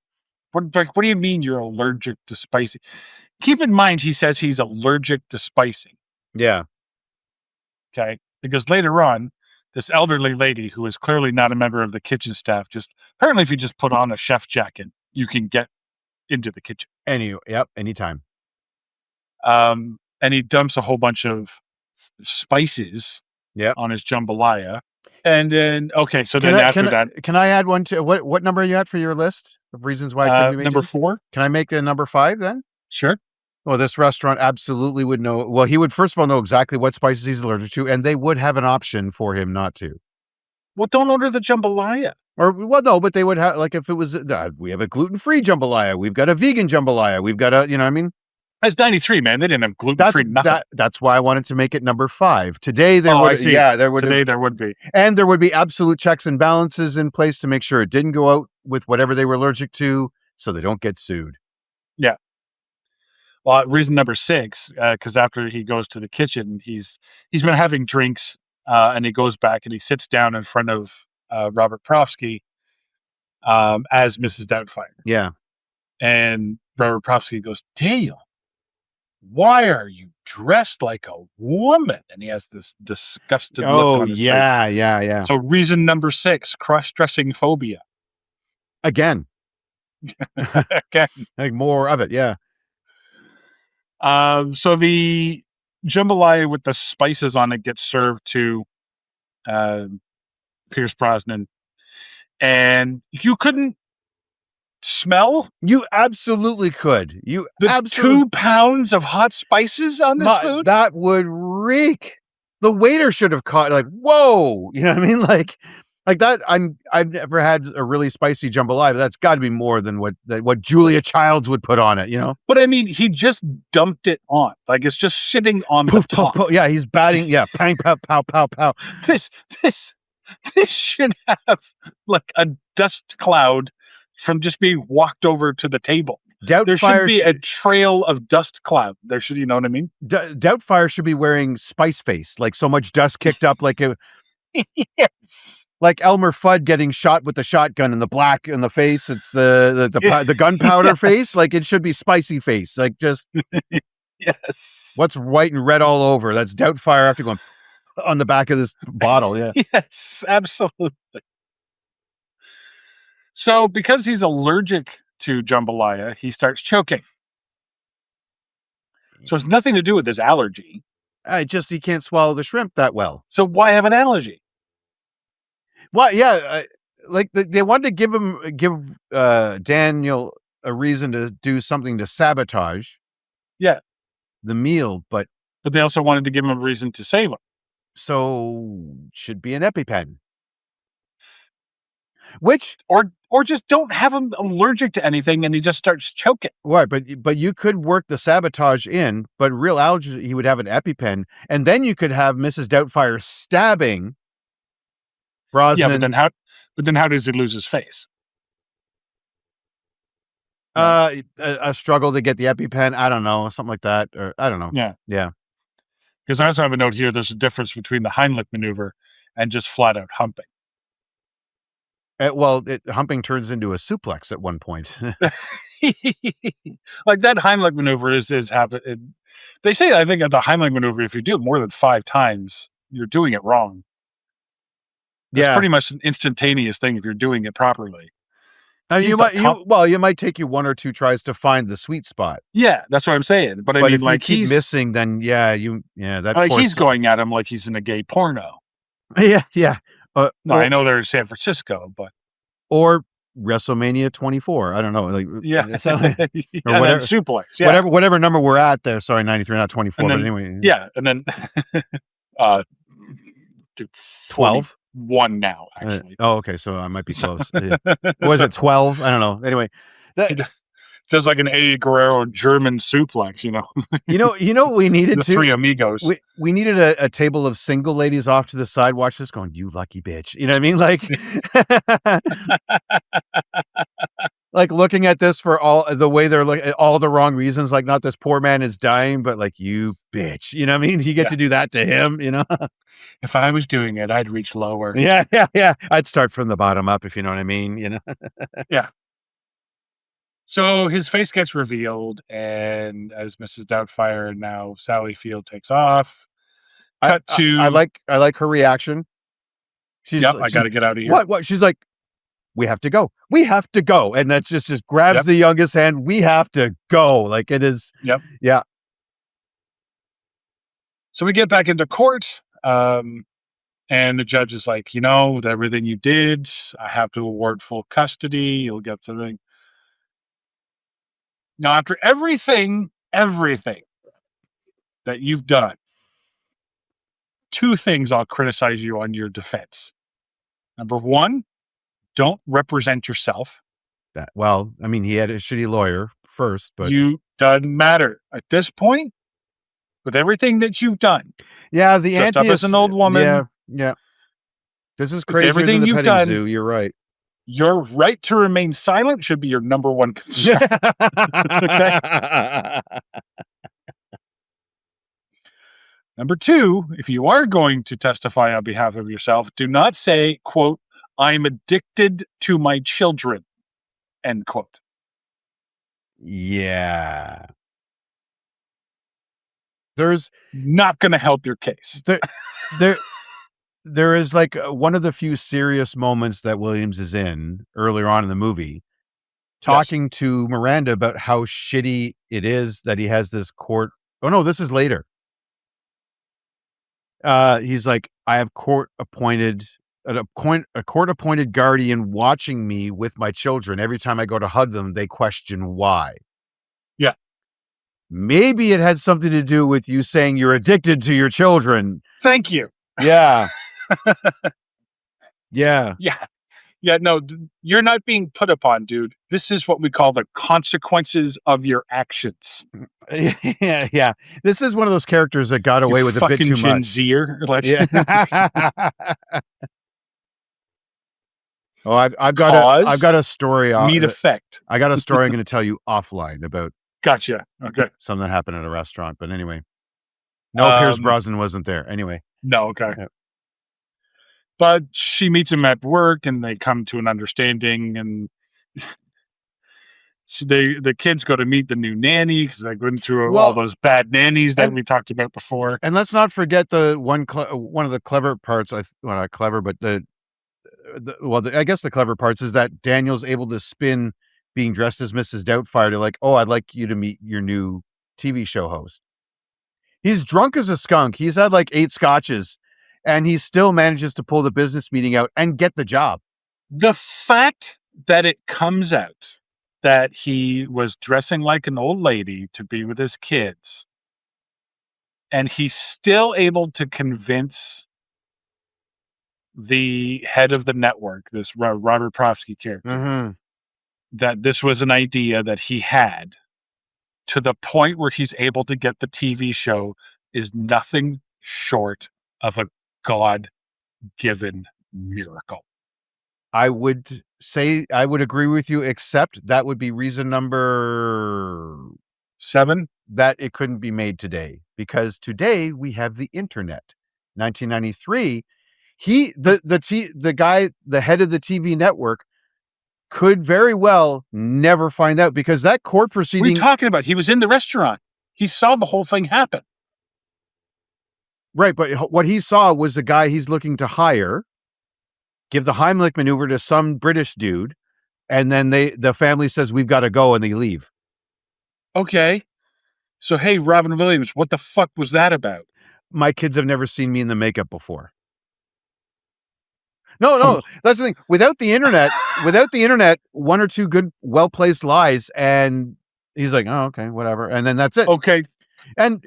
What do you mean you're allergic to spicy? Keep in mind, he says he's allergic to spicy. Yeah. Okay. Because later on, this elderly lady who is clearly not a member of the kitchen staff, apparently if you just put on a chef jacket, you can get into the kitchen. Anytime. And he dumps a whole bunch of spices on his jambalaya. And then, after that. Can I add one to what number are you at for your list of reasons why it couldn't be made? Number 4. Can I make a number 5 then? Sure. Well, this restaurant absolutely would know. Well, he would first of all know exactly what spices he's allergic to, and they would have an option for him not to. Well, don't order the jambalaya. No, but they would have, like, if it was, we have a gluten-free jambalaya, we've got a vegan jambalaya, we've got you know what I mean? That's 93, man. They didn't have gluten-free nothing. That's why I wanted to make it number 5. Today there would, there would. Today there would be, and there would be absolute checks and balances in place to make sure it didn't go out with whatever they were allergic to, so they don't get sued. Yeah. Well, reason number 6, because after he goes to the kitchen, he's been having drinks, and he goes back and he sits down in front of Robert Profsky as Mrs. Doubtfire. Yeah. And Robert Profsky goes, "Damn, why are you dressed like a woman?" And he has this disgusted look on his face. Yeah. So reason number 6, cross-dressing phobia. Again. Again. Like more of it, yeah. So the jambalaya with the spices on it gets served to Pierce Brosnan, and you couldn't smell? You absolutely could. 2 pounds of hot spices on this food? That would reek. The waiter should have caught, like, whoa, you know what I mean? Like that. I've never had a really spicy jambalaya, but that's got to be more than what Julia Childs would put on it, you know? But I mean, he just dumped it on. Like, it's just sitting on the top. Poof. Yeah, he's batting. Yeah, pang, pow, pow, pow, pow. This should have like a dust cloud from just being walked over to the table. There should be a trail of dust cloud. There should, you know what I mean? Doubtfire should be wearing Spice Face, like so much dust kicked up, like a yes, like Elmer Fudd getting shot with the shotgun and the black in the face. It's the gunpowder face. Like, it should be Spicy Face. Like, just yes. What's white and red all over? That's Doubtfire after going on the back of this bottle. Yeah. Yes, absolutely. So because he's allergic to jambalaya, he starts choking. So it's nothing to do with his allergy. He can't swallow the shrimp that well. So why have an allergy? Well, yeah, they wanted to give Daniel a reason to do something to sabotage. Yeah. The meal, but they also wanted to give him a reason to save him. So should be an EpiPen. Which or just don't have him allergic to anything and he just starts choking. Right, but you could work the sabotage in, but real allergy, he would have an EpiPen, and then you could have Mrs. Doubtfire stabbing Brosnan. Yeah, but then how does he lose his face? A struggle to get the EpiPen. I don't know, something like that, or I don't know. Yeah. Because I also have a note here. There's a difference between the Heimlich maneuver and just flat out humping. Humping turns into a suplex at one point. Like that Heimlich maneuver is happen. They say, I think, at the Heimlich maneuver, if you do it more than 5 times, you're doing it wrong. It's pretty much an instantaneous thing if you're doing it properly. Now you might take you 1 or 2 tries to find the sweet spot. Yeah, that's what I'm saying. But I mean, if like you keep missing, then he's going at him like he's in a gay porno. Yeah. I know they're in San Francisco, but or WrestleMania 24. I don't know, like or whatever suplex, whatever number we're at there. Sorry, 93, not 24. But anyway, and then 12. 1 now, actually. Okay, so I might be close. Was it 12? I don't know. Anyway, just like an Eddie Guerrero German suplex, you know. you know what we needed the 3 amigos. We needed a table of single ladies off to the side, watch this, going, "You lucky bitch." You know what I mean? Like, like looking at this for all the way they're looking at all the wrong reasons. Like, not this poor man is dying, but like, you bitch. You know what I mean? You get to do that to him. You know. If I was doing it, I'd reach lower. Yeah. I'd start from the bottom up, if you know what I mean. You know. Yeah. So his face gets revealed, and as Mrs. Doubtfire and now Sally Field takes off, I like her reaction. She's I got to get out of here. What? She's like, we have to go. We have to go. And that's just grabs the youngest hand. We have to go. Like it is. Yep. Yeah. So we get back into court. And the judge is like, everything you did, I have to award full custody. You'll get something. Now, after everything that you've done, 2 things I'll criticize you on your defense. Number 1, don't represent yourself. He had a shitty lawyer first, but you doesn't matter at this point with everything that you've done. Yeah, the dressed up as an old woman. Yeah. This is crazy. Everything you've done, zoo. You're right. Your right to remain silent should be your number 1 concern. Okay. Number 2, if you are going to testify on behalf of yourself, do not say, quote, "I'm addicted to my children," end quote. Yeah. There's not going to help your case. There is like one of the few serious moments that Williams is in earlier on in the movie, talking to Miranda about how shitty it is that he has this court. Oh no, this is later. He's like, I have a court appointed guardian watching me with my children. Every time I go to hug them, they question why. Yeah. Maybe it had something to do with you saying you're addicted to your children. Thank you. Yeah. Yeah. Yeah, no, you're not being put upon, dude. This is what we call the consequences of your actions. Yeah. This is one of those characters that got away with a bit too much. Yeah. Oh, I've got a story. Meat effect. I got a story I'm going to tell you offline about. Gotcha. Okay. Something that happened at a restaurant, but anyway. No, Pierce Brosnan wasn't there. Anyway. No, okay. Yeah. But she meets him at work, and they come to an understanding, and the kids go to meet the new nanny because they're going through all those bad nannies that we talked about before. And let's not forget the one of the clever parts. Not clever, but I guess the clever parts is that Daniel's able to spin being dressed as Mrs. Doubtfire to like, oh, I'd like you to meet your new TV show host. He's drunk as a skunk. He's had like 8 scotches. And he still manages to pull the business meeting out and get the job. The fact that it comes out that he was dressing like an old lady to be with his kids, and he's still able to convince the head of the network, this Robert Profsky character, that this was an idea that he had, to the point where he's able to get the TV show, is nothing short of a God-given miracle. I would say I would agree with you, except that would be reason number 7. That it couldn't be made today, because today we have the internet. 1993, the guy, the head of the TV network, could very well never find out, because that court proceeding. What are you talking about? He was in the restaurant. He saw the whole thing happen. Right, but what he saw was the guy he's looking to hire give the Heimlich maneuver to some British dude, and then the family says, we've got to go, and they leave. Okay. So, hey, Robin Williams, what the fuck was that about? My kids have never seen me in the makeup before. No, that's the thing. Without the internet, one or two good, well-placed lies, and he's like, oh, okay, whatever. And then that's it. Okay. And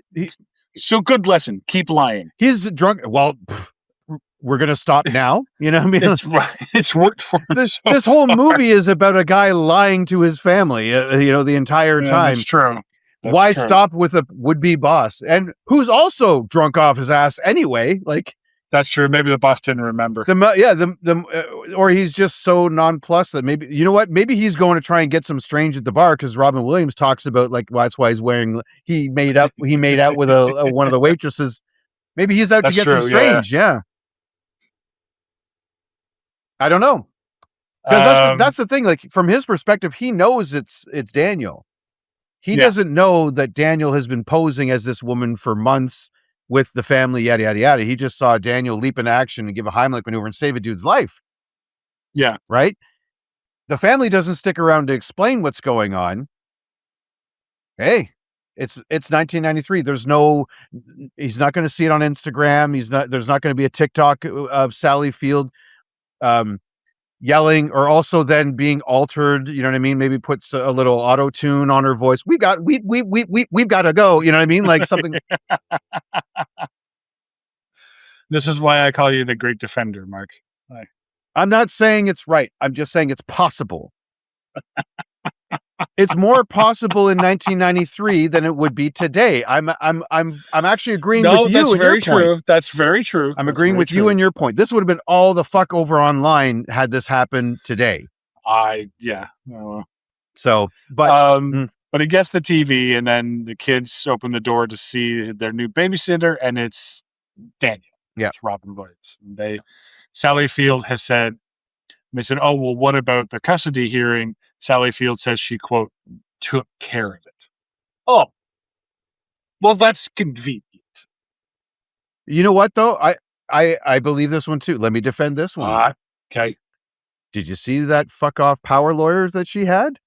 so good lesson. Keep lying. He's drunk. Well, we're going to stop now. You know what I mean? It's worked for him. This whole movie is about a guy lying to his family, the entire time. That's true. Why stop with a would-be boss? And who's also drunk off his ass anyway? Like, that's true. Maybe the boss didn't remember. Or he's just so nonplussed that maybe, you know what? Maybe he's going to try and get some strange at the bar, because Robin Williams talks about, like, well, that's why he's wearing. He made out with one of the waitresses. Maybe he's out to get some strange. Yeah. I don't know, because that's the thing. Like, from his perspective, he knows it's Daniel. He doesn't know that Daniel has been posing as this woman for months with the family, yada, yada, yada. He just saw Daniel leap into action and give a Heimlich maneuver and save a dude's life. Yeah. Right? The family doesn't stick around to explain what's going on. Hey, it's 1993. He's not going to see it on Instagram. There's not going to be a TikTok of Sally Field yelling, or also then being altered, you know what I mean? Maybe puts a little auto tune on her voice. We've got to go. You know what I mean? Like something. This is why I call you the great defender, Mark. I'm not saying it's right. I'm just saying it's possible. It's more possible in 1993 than it would be today. I'm actually agreeing with you. That's very true. That's very true. I'm agreeing with you and your point. This would have been all the fuck over online had this happened today. So, but he gets the TV, and then the kids open the door to see their new babysitter, and it's Daniel. Yeah, it's Robin Williams. Sally Field has said. They said, oh, well, what about the custody hearing? Sally Field says she, quote, took care of it. Oh, well, that's convenient. You know what, though? I believe this one, too. Let me defend this one. Okay. Did you see that fuck off power lawyers that she had?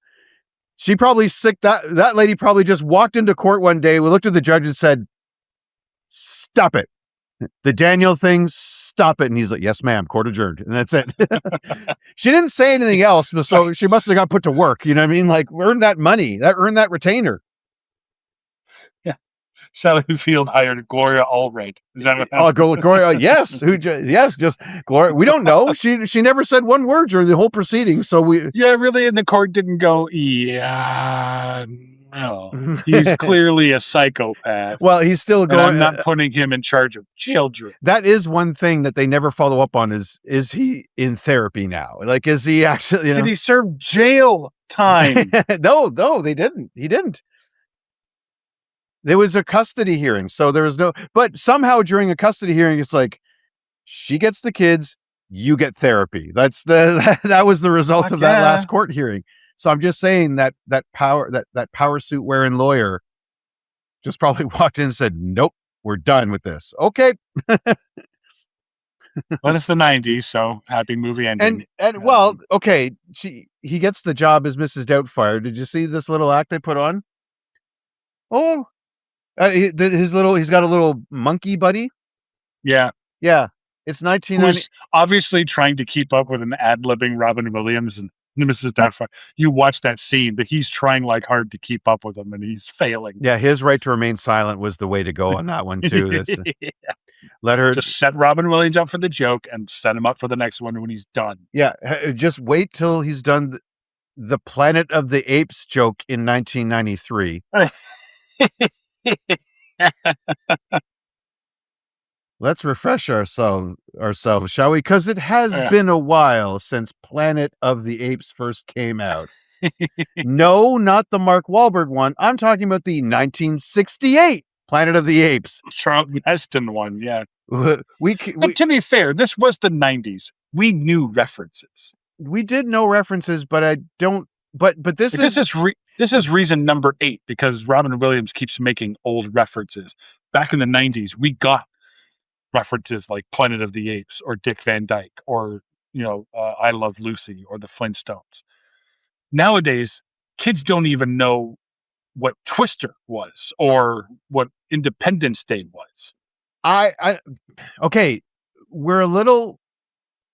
She probably sick. That lady probably just walked into court one day. We looked at the judge and said, stop it. The Daniel thing, stop it. And he's like, yes, ma'am, court adjourned. And that's it. She didn't say anything else, so she must have got put to work. You know what I mean? Like, earn that money, earn that retainer. Yeah. Sally Field hired Gloria Allred. Is that what happened? Oh, Gloria, yes. Just Gloria. We don't know. She never said one word during the whole proceeding. So really. And the court didn't go, no, he's clearly a psychopath. Well, he's still going. I'm not putting him in charge of children. That is one thing that they never follow up on. Is he in therapy now? Like, is he actually? Did he serve jail time? No, they didn't. He didn't. There was a custody hearing, so there was no. But somehow during a custody hearing, it's like she gets the kids, you get therapy. That was the result of that last court hearing. So I'm just saying that power suit wearing lawyer just probably walked in and said, nope, we're done with this. Okay. Well, it's the 90s, so happy movie ending. And well, okay, he gets the job as Mrs. Doubtfire. Did you see this little act they put on? Oh, he's got a little monkey buddy. Yeah. Yeah. It's 1990. Who's obviously trying to keep up with an ad-libbing Robin Williams and Mrs. Doubtfire. You watch that scene that he's trying like hard to keep up with him, and he's failing. Yeah, his right to remain silent was the way to go on that one too. Let her just set Robin Williams up for the joke and set him up for the next one when he's done. Yeah, just wait till he's done the Planet of the Apes joke in 1993. let's refresh ourselves, shall we? Because it has been a while since Planet of the Apes first came out. No, not the Mark Wahlberg one. I'm talking about the 1968 Planet of the Apes. Charlton Heston one, yeah. But to be fair, this was the 90s. We knew references. We did know references, but I don't. But this is reason number 8, because Robin Williams keeps making old references. Back in the 90s, we got references like Planet of the Apes or Dick Van Dyke or I Love Lucy or the Flintstones. Nowadays, kids don't even know what Twister was or what Independence Day was. Okay, we're a little.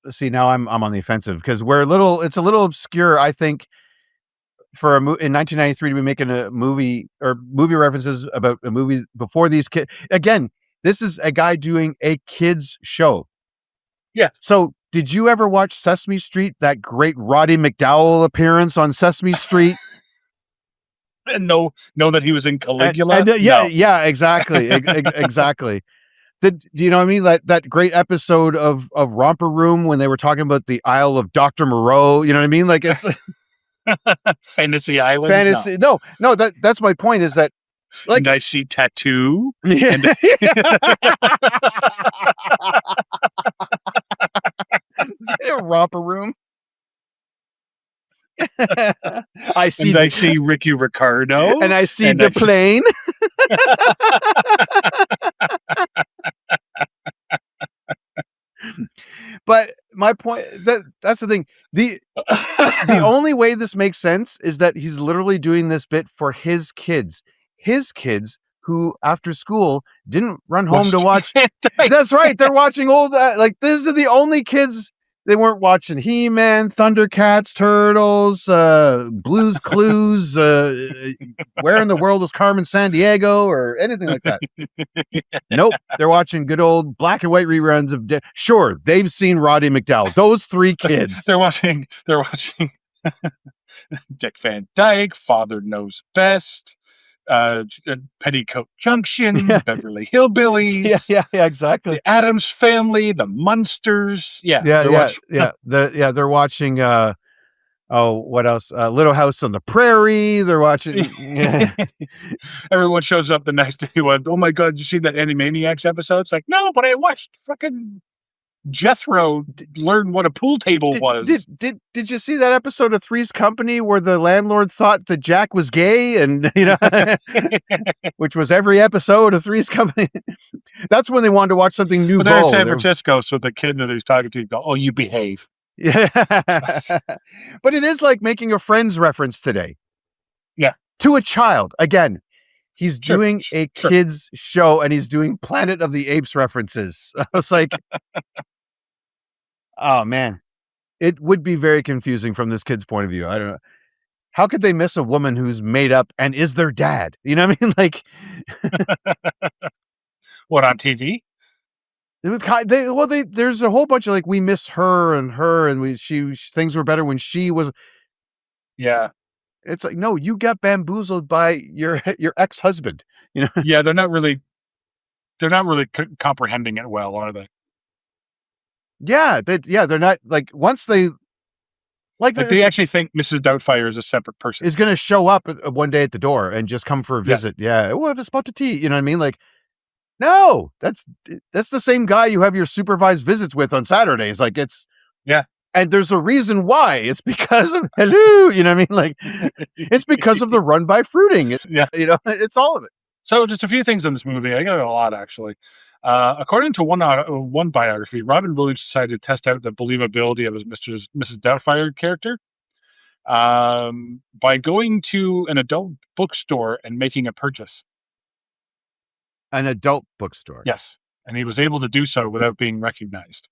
See, now I'm on the offensive because it's a little obscure, I think, for in 1993 to be making a movie or movie references about a movie before these kids. Again, this is a guy doing a kids show. Yeah. So did you ever watch Sesame Street? That great Roddy McDowell appearance on Sesame Street? And know that he was in Caligula? Yeah, exactly. Exactly. Do you know what I mean? That great episode of Romper Room when they were talking about the Isle of Dr. Moreau, you know what I mean? Like it's Fantasy Island. Fantasy. No, that's my point is that like and I see tattoo. Yeah. Romper Room. I see Ricky Ricardo. And I see the plane. But my point that's the thing. The only way this makes sense is that he's literally doing this bit for his kids. His kids who after school didn't run home to watch. That's right. They're watching old like these are the only kids. They weren't watching He-Man, Thundercats, Turtles, Blue's Clues, Where in the World is Carmen Sandiego, or anything like that. Nope. They're watching good old black and white reruns of... Sure, they've seen Roddy McDowell. Those 3 kids. They're watching Dick Van Dyke, Father Knows Best, Petticoat Junction, Beverly Hillbillies, yeah, exactly. The Addams Family, the Munsters, they're watching. What else? Little House on the Prairie. They're watching. Everyone shows up the next day. Oh my God! Did you see that Animaniacs episode? It's like, no, but I watched fucking Jethro learn what a pool table was. Did you see that episode of Three's Company where the landlord thought that Jack was gay and which was every episode of Three's Company? That's when they wanted to watch something new. But they're in San Francisco, so the kid that he's talking to go, "Oh, you behave." Yeah, but it is like making a Friends reference today. Yeah, to a child again. He's doing a kids show and he's doing Planet of the Apes references. I was like, oh man, it would be very confusing from this kid's point of view. I don't know. How could they miss a woman who's made up and is their dad? You know what I mean? Like, what, on TV? There's a whole bunch of like, we miss her and things were better when she was. Yeah. It's like, no, you got bamboozled by your ex-husband. You know? Yeah, they're not really comprehending it well, are they? Yeah, they're not like once they they actually think Mrs. Doubtfire is a separate person. Is going to show up one day at the door and just come for a visit. Yeah, we'll have a spot of tea. You know what I mean? Like, no, that's the same guy you have your supervised visits with on Saturdays. Like it's And there's a reason why. It's because of hello, you know what I mean? Like it's because of the run by fruiting. It's all of it. So just a few things in this movie. I got a lot actually. According to one biography, Robin Williams decided to test out the believability of his Mrs. Doubtfire character by going to an adult bookstore and making a purchase. An adult bookstore? Yes. And he was able to do so without being recognized.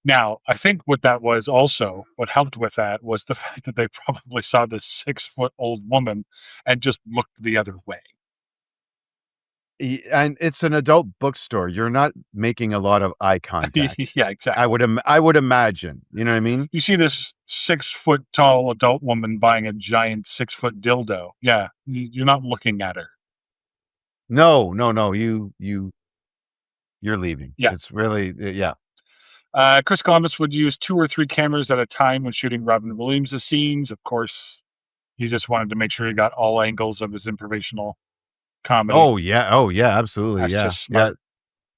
Now, I think what helped with that was the fact that they probably saw this 6-foot-old woman and just looked the other way. And it's an adult bookstore. You're not making a lot of eye contact. Yeah, exactly. I would imagine. You know what I mean? You see this 6-foot-tall adult woman buying a giant 6-foot dildo. Yeah, you're not looking at her. No. You you're leaving. Yeah. It's really, yeah. Chris Columbus would use 2 or 3 cameras at a time when shooting Robin Williams' scenes. Of course, he just wanted to make sure he got all angles of his improvisational comedy. Oh, yeah. Oh, yeah, absolutely. That's yeah. just smart. Yeah.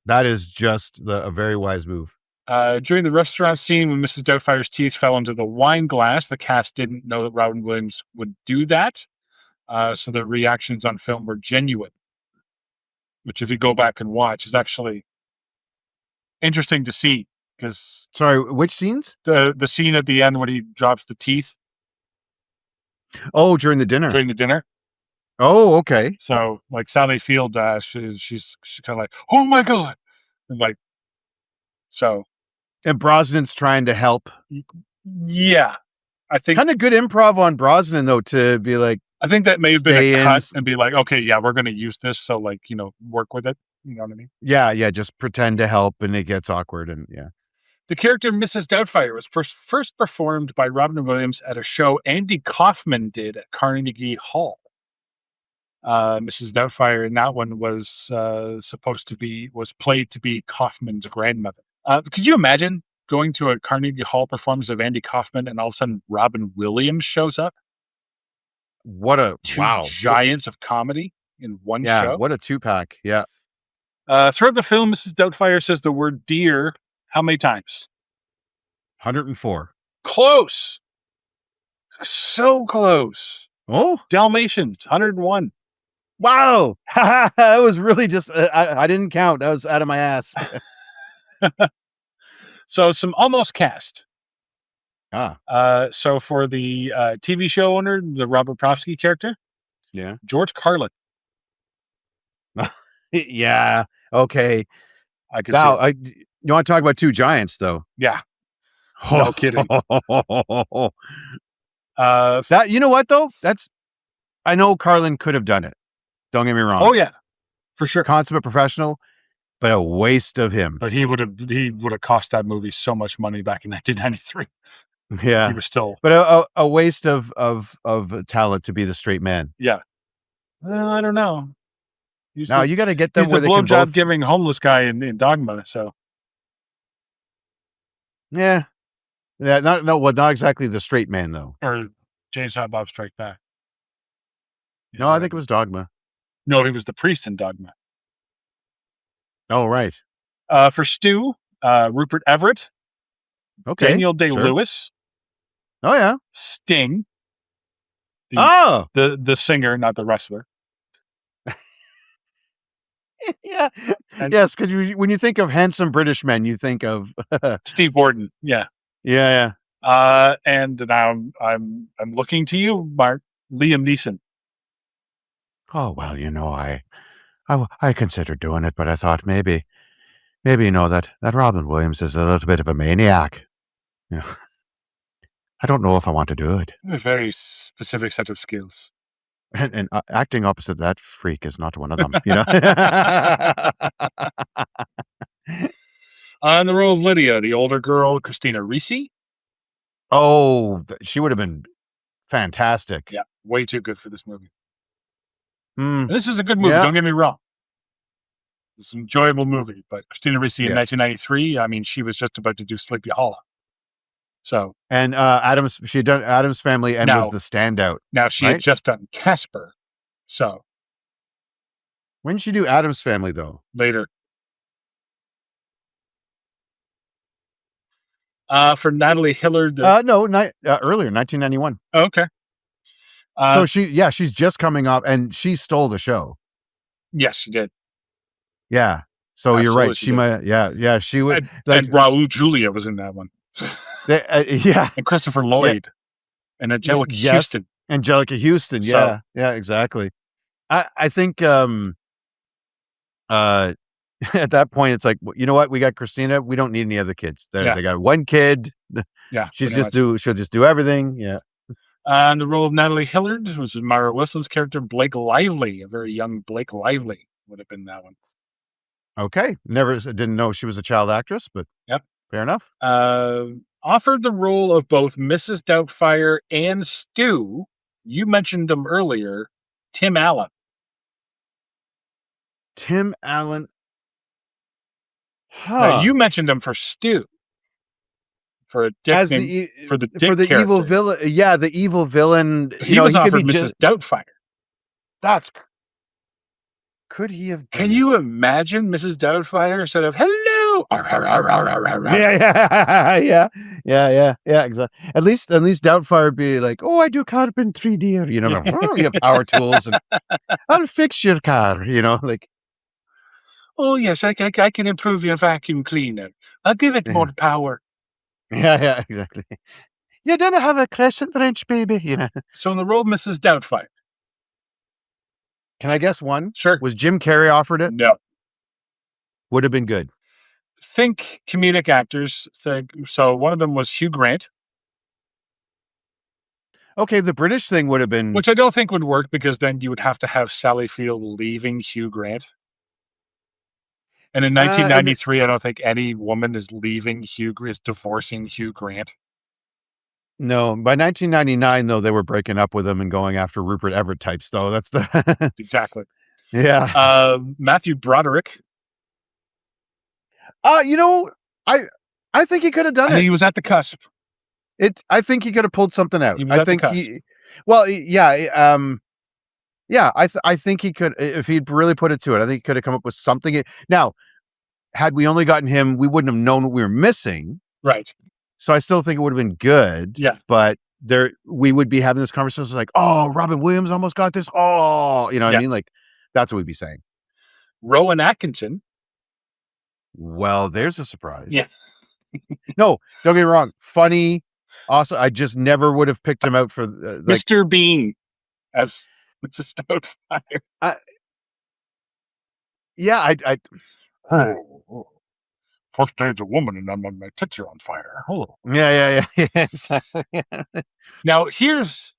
That is just a very wise move. During the restaurant scene, when Mrs. Doubtfire's teeth fell into the wine glass, the cast didn't know that Robin Williams would do that. So the reactions on film were genuine, which if you go back and watch is actually interesting to see. Because sorry, which scenes? The scene at the end when he drops the teeth. Oh, during the dinner. During the dinner. Oh, okay. So like Sally Field, she's kind of like, oh my god, and like, so. And Brosnan's trying to help. Yeah, I think kind of good improv on Brosnan though to be like. I think that may have been a cut and be like, okay, yeah, we're going to use this, so like work with it. You know what I mean? Yeah, just pretend to help, and it gets awkward, and yeah. The character Mrs. Doubtfire was first performed by Robin Williams at a show Andy Kaufman did at Carnegie Hall. Mrs. Doubtfire in that one was played to be Kaufman's grandmother. Could you imagine going to a Carnegie Hall performance of Andy Kaufman and all of a sudden Robin Williams shows up? What a two giants of comedy in one show. Yeah, what a 2-pack. Yeah. Throughout the film, Mrs. Doubtfire says the word deer how many times? 104. Close. So close. Oh, Dalmatians, 101. Wow. That was really just, I didn't count. That was out of my ass. So some almost cast. So for the TV show owner, the Robert Profsky character. Yeah. George Carlin. Yeah. Okay. I could see you want to talk about 2 giants though? Yeah. No kidding. That, you know what though? I know Carlin could have done it. Don't get me wrong. Oh yeah, for sure. Consummate professional, but a waste of him. But he would have cost that movie so much money back in 1993. Yeah. He was still, but a waste of talent to be the straight man. Yeah. Well, I don't know. You got to get them he's where the they can blowjob both... giving homeless guy in Dogma. So yeah, not exactly the straight man though. Or James Silent Bob Strike Back. No, I think it was Dogma. No, he was the priest in Dogma. Oh, right. For Stu, Rupert Everett. Okay. Daniel Day-Lewis. Oh yeah. Sting. The singer, not the wrestler. Yeah. Yes, because when you think of handsome British men, you think of Steve Borden. Yeah. Yeah. And now I'm looking to you, Mark. Liam Neeson. Oh well, I considered doing it, but I thought maybe that Robin Williams is a little bit of a maniac. I don't know if I want to do it. A very specific set of skills. And acting opposite that freak is not one of them, On the role of Lydia, the older girl, Christina Ricci. Oh, she would have been fantastic. Yeah, way too good for this movie. Mm. This is a good movie, don't get me wrong. It's an enjoyable movie, but Christina Ricci in 1993, I mean, she was just about to do Sleepy Hollow. So, and she had done Addams Family and was the standout. Now she had just done Casper. So, when did she do Addams Family though? Later. For Natalie Hillard. Earlier, 1991. Oh, okay. So she's just coming up, and she stole the show. Yes, she did. Yeah. So you're right. She might. Yeah. She would. And Raul Julia was in that one. Yeah. And Christopher Lloyd. And Angelica Houston. Angelica Houston. Yeah. Yeah. Exactly. I think. At that point, it's like, you know what? We got Christina. We don't need any other kids. They got one kid. Yeah. She'll just do everything. Yeah. And the role of Natalie Hillard was Mara Wilson's character, Blake Lively. A very young Blake Lively would have been that one. Okay. Didn't know she was a child actress, but fair enough. Offered the role of both Mrs. Doubtfire and Stu. You mentioned him earlier, Tim Allen. Tim Allen. Now, you mentioned him for Stu. For a dick for the evil villain. Yeah, the evil villain. He was offered Mrs. Doubtfire. Could he have? Can you imagine Mrs. Doubtfire instead of hello? Yeah, exactly. At least Doubtfire would be like, oh, I do carpent 3D, or, you have power tools, and I'll fix your car, like. Oh yes, I can improve your vacuum cleaner. I'll give it more power. Yeah, exactly. You don't have a crescent wrench, baby, So in the role of Mrs. Doubtfire. Can I guess one? Sure. Was Jim Carrey offered it? No. Would have been good. Think comedic actors. So one of them was Hugh Grant. Okay, the British thing would have been... Which I don't think would work, because then you would have to have Sally Field leaving Hugh Grant. And in 1993, I don't think any woman is divorcing Hugh Grant. No, by 1999, though, they were breaking up with him and going after Rupert Everett types, though. That's the... Exactly. Yeah. Matthew Broderick. I think he could have done it. He was at the cusp. I think he could have pulled something out. He was at the cusp. I think he could, if he'd really put it to it. I think he could have come up with something. Now, had we only gotten him, we wouldn't have known what we were missing. Right. So I still think it would have been good. Yeah. But we would be having this conversation like, oh, Robin Williams almost got this. Oh, you know what I mean? Like, that's what we'd be saying. Rowan Atkinson. Well, there's a surprise. Yeah. No, don't get me wrong. Funny. Also, I just never would have picked him out for Mr. Bean as Mrs. Doubtfire. First day as a woman, and my tits are on fire. Oh. Yeah. Exactly. Now here's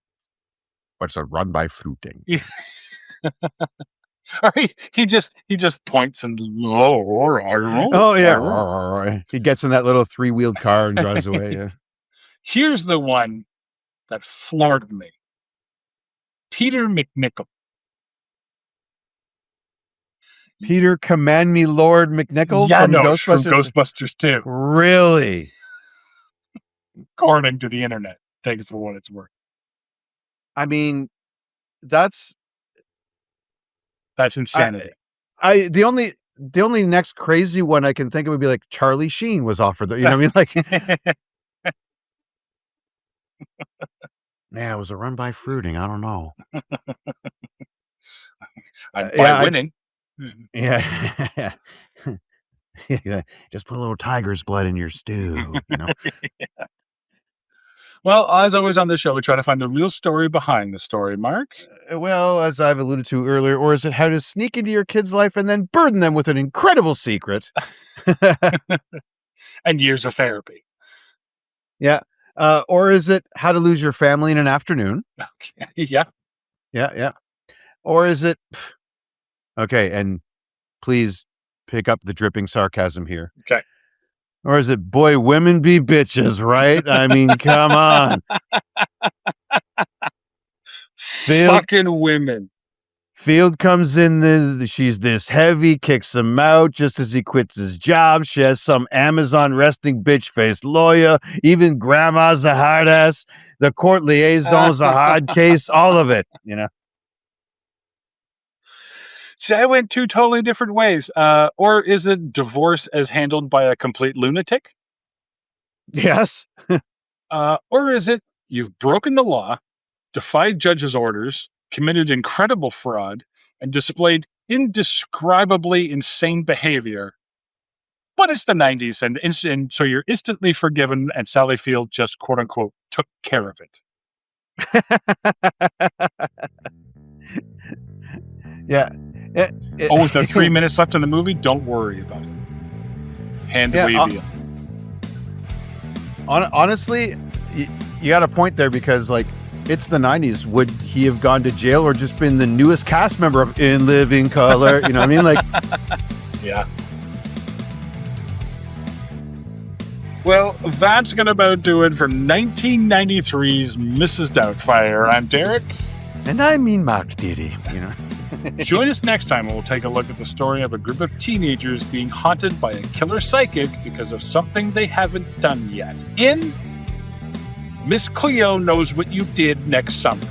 what's a run by fruiting. Yeah. Or he just points and he gets in that little 3-wheeled car and drives away. Yeah. Here's the one that floored me. Peter McNichol. Peter Command Me Lord McNichol from Ghostbusters? From Ghostbusters 2. Really? According to the internet. Take it for what it's worth. I mean, that's insanity. The only next crazy one I can think of would be like Charlie Sheen was offered. You know what I mean? Like, yeah, it was a run by fruiting. I don't know. By winning. Yeah. Just put a little tiger's blood in your stew. Yeah. Well, as always on this show, we try to find the real story behind the story, Mark. Well, as I've alluded to earlier, or is it how to sneak into your kid's life and then burden them with an incredible secret? And years of therapy. Yeah. Or is it how to lose your family in an afternoon? Okay. Yeah. Yeah. Or is it... Okay, and please pick up the dripping sarcasm here. Okay. Or is it, boy, women be bitches, right? I mean, come on. Fucking women. Field comes in, she's this heavy, kicks him out just as he quits his job. She has some Amazon resting bitch-faced lawyer. Even grandma's a hard ass. The court liaison's a hard case. All of it, See, I went two totally different ways. Or is it divorce as handled by a complete lunatic? Yes. Or is it you've broken the law, defied judges' orders, committed incredible fraud, and displayed indescribably insane behavior, but it's the 90s, and so you're instantly forgiven, and Sally Field just, quote-unquote, took care of it. Yeah. Almost 3 minutes left in the movie. Don't worry about it. Hand wave you. Honestly, you got a point there, because like it's the 90s. Would he have gone to jail or just been the newest cast member of In Living Color? You know what I mean? Like, yeah. Well, that's going to about do it for 1993's Mrs. Doubtfire. I'm Derek. And I mean Mark Diddy, Join us next time when we'll take a look at the story of a group of teenagers being haunted by a killer psychic because of something they haven't done yet. In Miss Cleo Knows What You Did Next Summer.